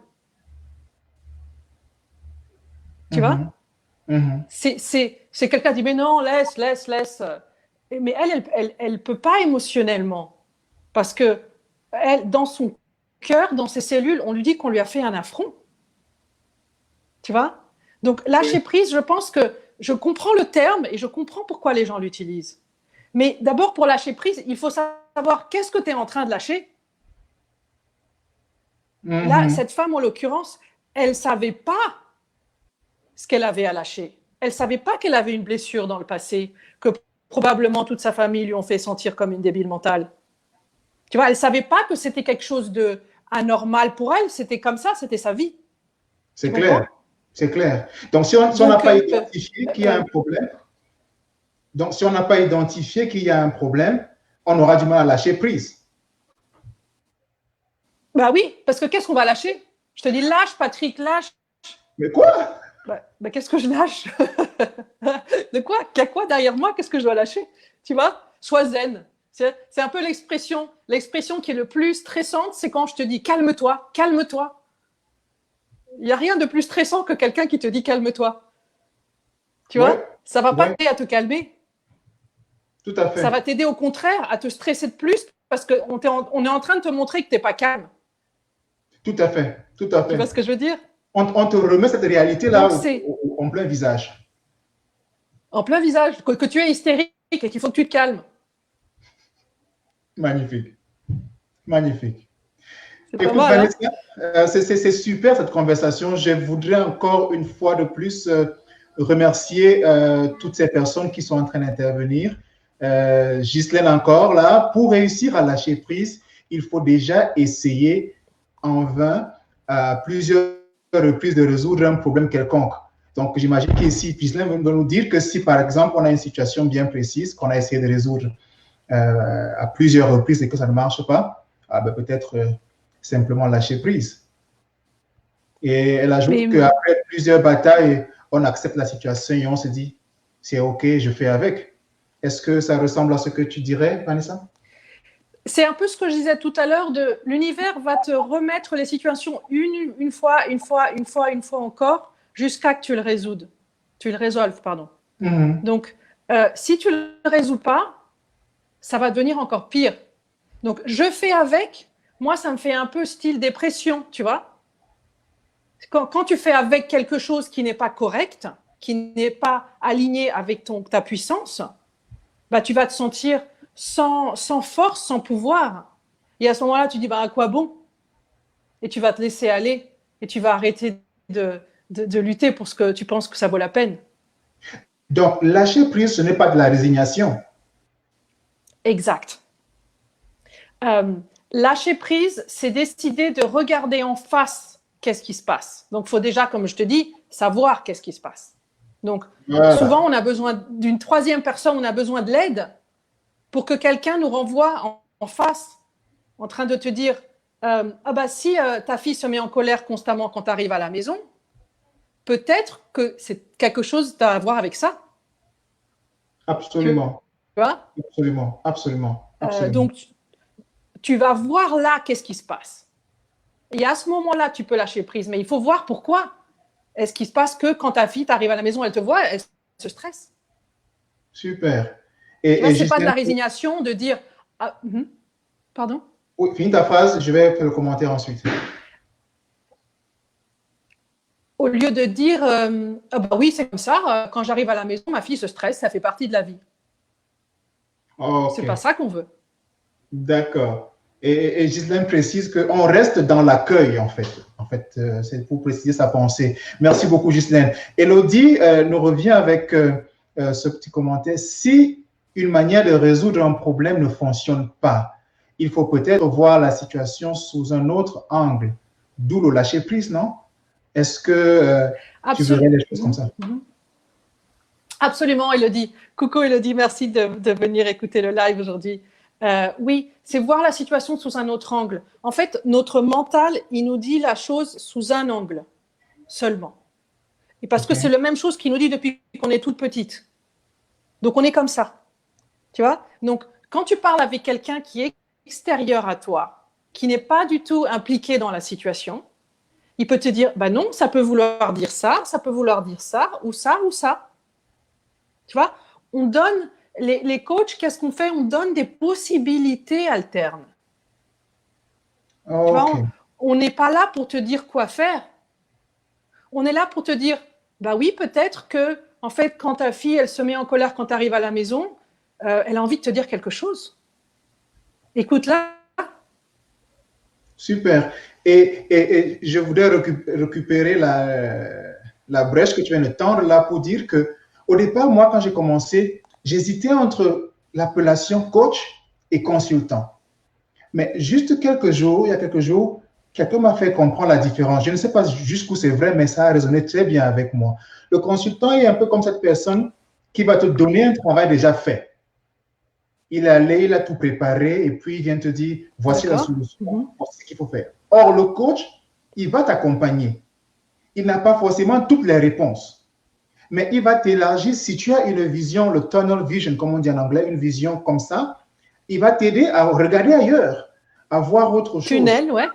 Tu vois? C'est quelqu'un qui dit, mais non, laisse. Mais elle peut pas émotionnellement. Parce que dans son cœur, dans ses cellules, on lui dit qu'on lui a fait un affront. Tu vois? Donc, lâcher prise, je pense que je comprends le terme et je comprends pourquoi les gens l'utilisent. Mais d'abord, pour lâcher prise, il faut savoir qu'est-ce que tu es en train de lâcher. Là, cette femme, en l'occurrence, elle ne savait pas ce qu'elle avait à lâcher. Elle ne savait pas qu'elle avait une blessure dans le passé, que probablement toute sa famille lui ont fait sentir comme une débile mentale. Tu vois, elle ne savait pas que c'était quelque chose d'anormal pour elle, c'était comme ça, c'était sa vie. C'est clair, c'est clair. Donc, si on n'a pas identifié qu'il y a un problème, on aura du mal à lâcher prise. Bah oui, parce que qu'est-ce qu'on va lâcher? Je te dis, lâche, Patrick, lâche. Mais quoi? Bah, qu'est-ce que je lâche? De quoi? Qu'il y a quoi derrière moi? Qu'est-ce que je dois lâcher? Tu vois? Sois zen. C'est un peu l'expression qui est le plus stressante, c'est quand je te dis calme-toi, calme-toi. Il n'y a rien de plus stressant que quelqu'un qui te dit calme-toi. Tu vois? Ça ne va pas t'aider à te calmer. Tout à fait. Ça va t'aider au contraire à te stresser de plus parce qu'on est en train de te montrer que tu n'es pas calme. Tout à fait, tout à fait. Tu vois ce que je veux dire? On te remet cette réalité-là en plein visage. En plein visage, que tu es hystérique et qu'il faut que tu te calmes. Magnifique. Magnifique. Écoute, mal, Vanessa, c'est super cette conversation. Je voudrais encore une fois de plus remercier toutes ces personnes qui sont en train d'intervenir. Ghislaine encore là, pour réussir à lâcher prise, il faut déjà essayer en vain à plusieurs reprises de résoudre un problème quelconque. Donc, j'imagine qu'ici, Ghislaine va nous dire que si, par exemple, on a une situation bien précise qu'on a essayé de résoudre à plusieurs reprises et que ça ne marche pas, peut-être simplement lâcher prise. Et elle ajoute qu'après plusieurs batailles, on accepte la situation et on se dit, c'est OK, je fais avec. Est-ce que ça ressemble à ce que tu dirais, Vanessa? C'est un peu ce que je disais tout à l'heure, l'univers va te remettre les situations une fois encore, jusqu'à que tu le résolves. Donc, si tu ne le résous pas, ça va devenir encore pire. Donc, je fais avec, moi, ça me fait un peu style dépression, tu vois. Quand tu fais avec quelque chose qui n'est pas correct, qui n'est pas aligné avec ta puissance, tu vas te sentir sans force, sans pouvoir. Et à ce moment-là, tu dis, à quoi bon? Et tu vas te laisser aller et tu vas arrêter de lutter pour ce que tu penses que ça vaut la peine. Donc, lâcher prise, ce n'est pas de la résignation. Exact. Lâcher prise, c'est décider de regarder en face qu'est-ce qui se passe. Donc, il faut déjà, comme je te dis, savoir qu'est-ce qui se passe. Donc, souvent, on a besoin d'une troisième personne, on a besoin de l'aide pour que quelqu'un nous renvoie en face, en train de te dire si ta fille se met en colère constamment quand tu arrives à la maison, peut-être que c'est quelque chose à voir avec ça. Absolument. Tu vois? Absolument. Absolument. Absolument. Donc, tu vas voir là qu'est-ce qui se passe. Et à ce moment-là, tu peux lâcher prise. Mais il faut voir pourquoi. Est-ce qu'il se passe que quand ta fille t'arrive à la maison, elle te voit, elle se stresse. Super. C'est pas de la résignation de dire pardon? Oui, finis ta phrase, je vais faire le commentaire ensuite. Au lieu de dire oui, c'est comme ça, quand j'arrive à la maison, ma fille se stresse, ça fait partie de la vie. Okay. C'est pas ça qu'on veut. D'accord. Et Ghislaine précise qu'on reste dans l'accueil, en fait. En fait, c'est pour préciser sa pensée. Merci beaucoup, Ghislaine. Élodie nous revient avec ce petit commentaire. Si une manière de résoudre un problème ne fonctionne pas, il faut peut-être voir la situation sous un autre angle. D'où le lâcher prise, non? Est-ce que tu verrais les choses comme ça? Absolument, Élodie. Coucou Élodie, merci de venir écouter le live aujourd'hui. Oui, c'est voir la situation sous un autre angle. En fait, notre mental, il nous dit la chose sous un angle seulement. Et parce que c'est la même chose qu'il nous dit depuis qu'on est toute petite. Donc, on est comme ça. Tu vois? Donc, quand tu parles avec quelqu'un qui est extérieur à toi, qui n'est pas du tout impliqué dans la situation, il peut te dire, bah non, ça peut vouloir dire ça peut vouloir dire ça, ou ça, ou ça. Tu vois? On donne, les coachs, qu'est-ce qu'on fait? On donne des possibilités alternes. Okay. Tu vois, on n'est pas là pour te dire quoi faire. On est là pour te dire, bah oui, peut-être que, en fait, quand ta fille, elle se met en colère quand tu arrives à la maison, elle a envie de te dire quelque chose. Écoute-la. Super. Et je voudrais récupérer la brèche que tu viens de tendre là pour dire que au départ, moi, quand j'ai commencé, j'hésitais entre l'appellation coach et consultant. Mais juste il y a quelques jours, quelqu'un m'a fait comprendre la différence. Je ne sais pas jusqu'où c'est vrai, mais ça a résonné très bien avec moi. Le consultant est un peu comme cette personne qui va te donner un travail déjà fait. Il est allé, il a tout préparé et puis il vient te dire, voici la solution, voici ce qu'il faut faire. Or, le coach, il va t'accompagner. Il n'a pas forcément toutes les réponses, mais il va t'élargir. Si tu as une vision, le tunnel vision, comme on dit en anglais, une vision comme ça, il va t'aider à regarder ailleurs, à voir autre chose. Tunnel, ouais.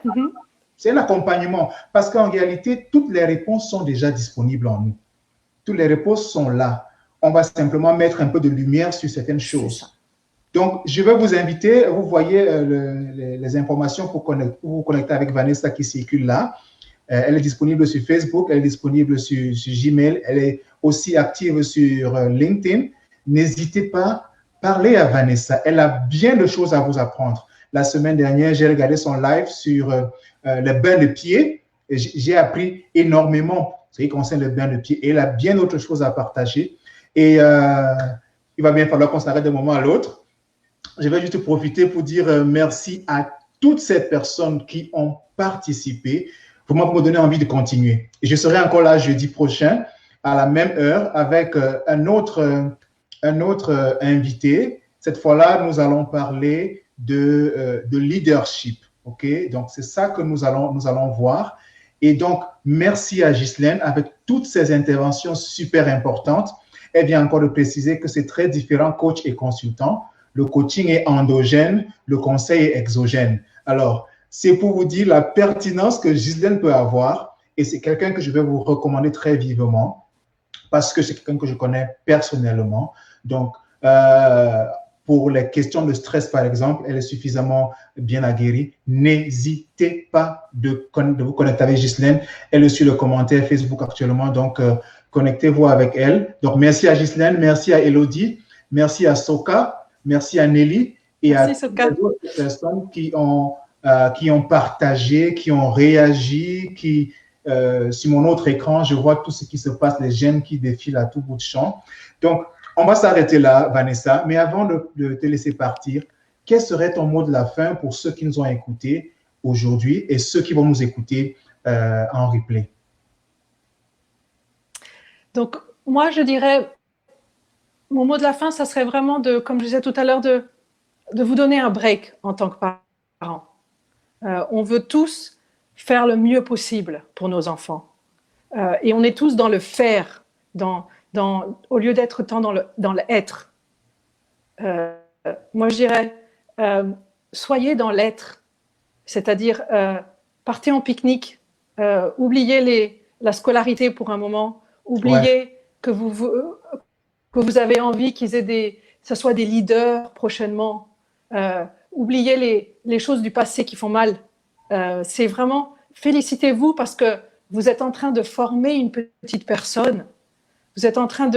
C'est un accompagnement, parce qu'en réalité, toutes les réponses sont déjà disponibles en nous. Toutes les réponses sont là. On va simplement mettre un peu de lumière sur certaines choses. Donc, je vais vous inviter, vous voyez les informations pour vous connecter avec Vanessa qui circulent là. Elle est disponible sur Facebook, elle est disponible sur Gmail, elle est aussi active sur LinkedIn. N'hésitez pas, parlez à Vanessa, elle a bien de choses à vous apprendre. La semaine dernière, j'ai regardé son live sur le bain de pied et j'ai appris énormément ce qui concerne le bain de pied et elle a bien d'autres choses à partager. Et il va bien falloir qu'on s'arrête d'un moment à l'autre. Je vais juste profiter pour dire merci à toutes ces personnes qui ont participé, vraiment pour me donner envie de continuer. Et je serai encore là jeudi prochain à la même heure avec un autre invité. Cette fois-là, nous allons parler de leadership. Okay? Donc, c'est ça que nous allons voir. Et donc, merci à Ghislaine avec toutes ces interventions super importantes. Elle vient encore de préciser que c'est très différent, coach et consultant. Le coaching est endogène, le conseil est exogène. Alors, c'est pour vous dire la pertinence que Ghislaine peut avoir et c'est quelqu'un que je vais vous recommander très vivement parce que c'est quelqu'un que je connais personnellement. Donc, pour les questions de stress, par exemple, elle est suffisamment bien aguerrie. N'hésitez pas de vous connecter avec Ghislaine. Elle est sur le commentaire Facebook actuellement, donc connectez-vous avec elle. Donc, merci à Ghislaine, merci à Élodie, merci à Soka. Merci à Nelly et merci à toutes les autres personnes qui ont partagé, qui ont réagi, sur mon autre écran, je vois tout ce qui se passe, les j'aime qui défilent à tout bout de champ. Donc, on va s'arrêter là, Vanessa. Mais avant de te laisser partir, quel serait ton mot de la fin pour ceux qui nous ont écoutés aujourd'hui et ceux qui vont nous écouter en replay? Donc, moi, je dirais, mon mot de la fin, ça serait vraiment comme je disais tout à l'heure, de vous donner un break en tant que parent. On veut tous faire le mieux possible pour nos enfants. Et on est tous dans le faire, au lieu d'être tant dans le être. Moi, je dirais, soyez dans l'être, c'est-à-dire partez en pique-nique, oubliez la scolarité pour un moment, oubliez que vous avez envie ce soit des leaders prochainement, oubliez les choses du passé qui font mal. C'est vraiment, félicitez-vous parce que vous êtes en train de former une petite personne, vous êtes en train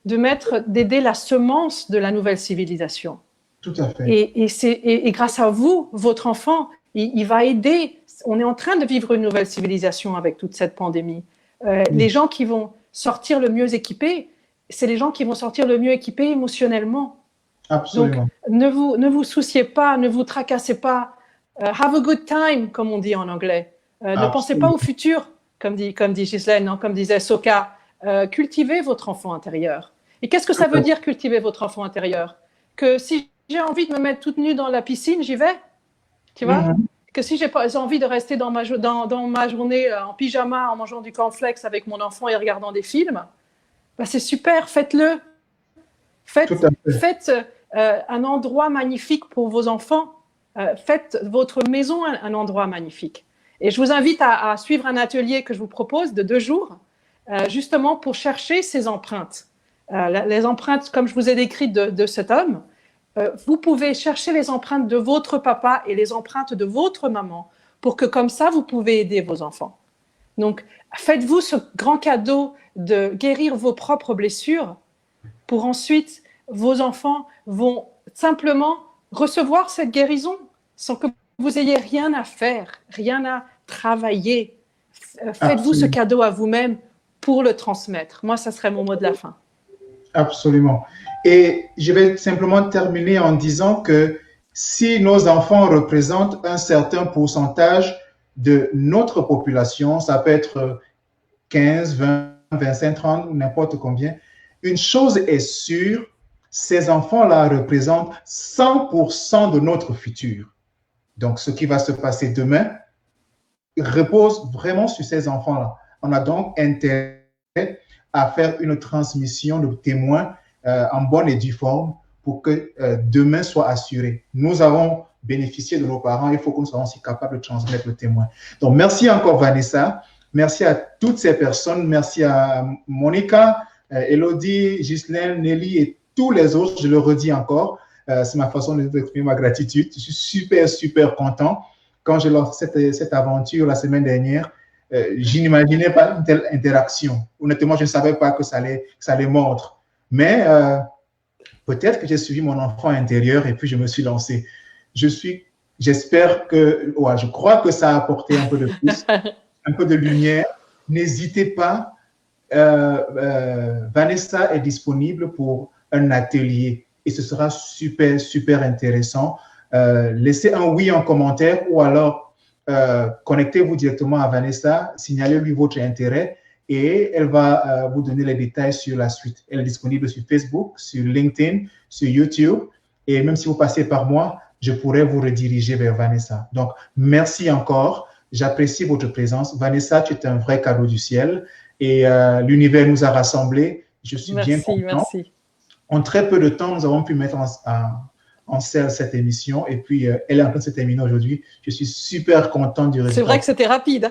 d'aider la semence de la nouvelle civilisation. Tout à fait. Et grâce à vous, votre enfant, il va aider. On est en train de vivre une nouvelle civilisation avec toute cette pandémie. Les gens qui vont sortir le mieux équipés, c'est les gens qui vont sortir le mieux équipés émotionnellement. Absolument. Donc, ne vous souciez pas, ne vous tracassez pas. Have a good time, comme on dit en anglais. Ne pensez pas au futur, comme dit Ghislaine, non, comme disait Soka. Cultivez votre enfant intérieur. Et qu'est-ce que ça veut dire cultiver votre enfant intérieur? Que si j'ai envie de me mettre toute nue dans la piscine, j'y vais. Tu vois? Que si j'ai pas envie de rester dans ma journée en pyjama, en mangeant du cornflakes avec mon enfant et regardant des films, bah c'est super, faites-le. Faites un endroit magnifique pour vos enfants. Faites votre maison un endroit magnifique. Et je vous invite à suivre un atelier que je vous propose de 2 jours, justement pour chercher ces empreintes. Les empreintes, comme je vous ai décrites de cet homme, vous pouvez chercher les empreintes de votre papa et les empreintes de votre maman pour que comme ça, vous pouvez aider vos enfants. Donc, faites-vous ce grand cadeau de guérir vos propres blessures pour ensuite, vos enfants vont simplement recevoir cette guérison sans que vous ayez rien à faire, rien à travailler. Faites-vous ce cadeau à vous-même pour le transmettre. Moi, ça serait mon mot de la fin. Absolument. Et je vais simplement terminer en disant que si nos enfants représentent un certain pourcentage de notre population, ça peut être 15, 20, 25, 30 ou n'importe combien, une chose est sûre, ces enfants-là représentent 100% de notre futur. Donc, ce qui va se passer demain repose vraiment sur ces enfants-là. On a donc intérêt à faire une transmission de témoins en bonne et due forme pour que demain soit assuré. Nous avons bénéficié de nos parents, il faut que nous soyons aussi capables de transmettre le témoin. Donc, merci encore Vanessa, merci à toutes ces personnes, merci à Monica, Elodie, Ghislaine, Nelly et tous les autres, je le redis encore, c'est ma façon d'exprimer ma gratitude. Je suis super, super content. Quand j'ai lancé cette aventure la semaine dernière, je n'imaginais pas une telle interaction. Honnêtement, je ne savais pas que ça allait mordre. Mais peut-être que j'ai suivi mon enfant intérieur et puis je me suis lancé. J'espère que, je crois que ça a apporté un peu de plus, un peu de lumière. N'hésitez pas. Vanessa est disponible pour un atelier et ce sera super, super intéressant. Laissez un oui en commentaire ou alors connectez-vous directement à Vanessa, signalez-lui votre intérêt et elle va vous donner les détails sur la suite. Elle est disponible sur Facebook, sur LinkedIn, sur YouTube et même si vous passez par moi, je pourrais vous rediriger vers Vanessa. Donc, merci encore. J'apprécie votre présence. Vanessa, tu es un vrai cadeau du ciel et l'univers nous a rassemblés. Je suis bien content. Merci. En très peu de temps, nous avons pu mettre en scène cette émission et puis elle est en train de se terminer aujourd'hui. Je suis super content du résultat. C'est vrai que c'était rapide.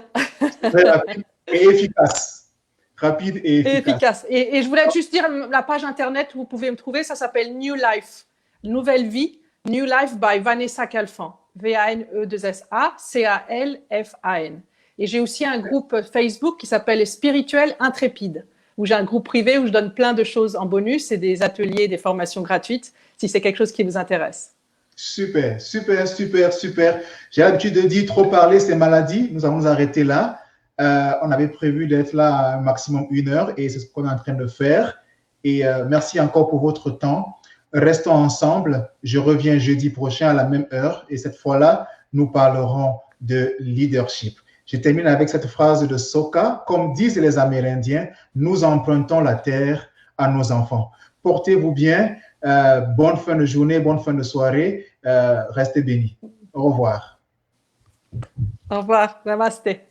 Très rapide et efficace. Rapide et efficace. Et je voulais juste dire la page internet où vous pouvez me trouver, ça s'appelle New Life, Nouvelle Vie, New Life by Vanessa Calfan, V-A-N-E-2-S-A, C-A-L-F-A-N. Et j'ai aussi un groupe Facebook qui s'appelle Spirituel Intrépide, où j'ai un groupe privé où je donne plein de choses en bonus et des ateliers, des formations gratuites, si c'est quelque chose qui vous intéresse. Super, super, super, super. J'ai l'habitude de dire trop parler, c'est maladie. Nous allons nous arrêter là. On avait prévu d'être là un maximum 1 heure et c'est ce qu'on est en train de faire. Et merci encore pour votre temps. Restons ensemble. Je reviens jeudi prochain à la même heure et cette fois-là, nous parlerons de leadership. Je termine avec cette phrase de Soka. Comme disent les Amérindiens, nous empruntons la terre à nos enfants. Portez-vous bien. Bonne fin de journée, bonne fin de soirée. Restez bénis. Au revoir. Au revoir. Namasté.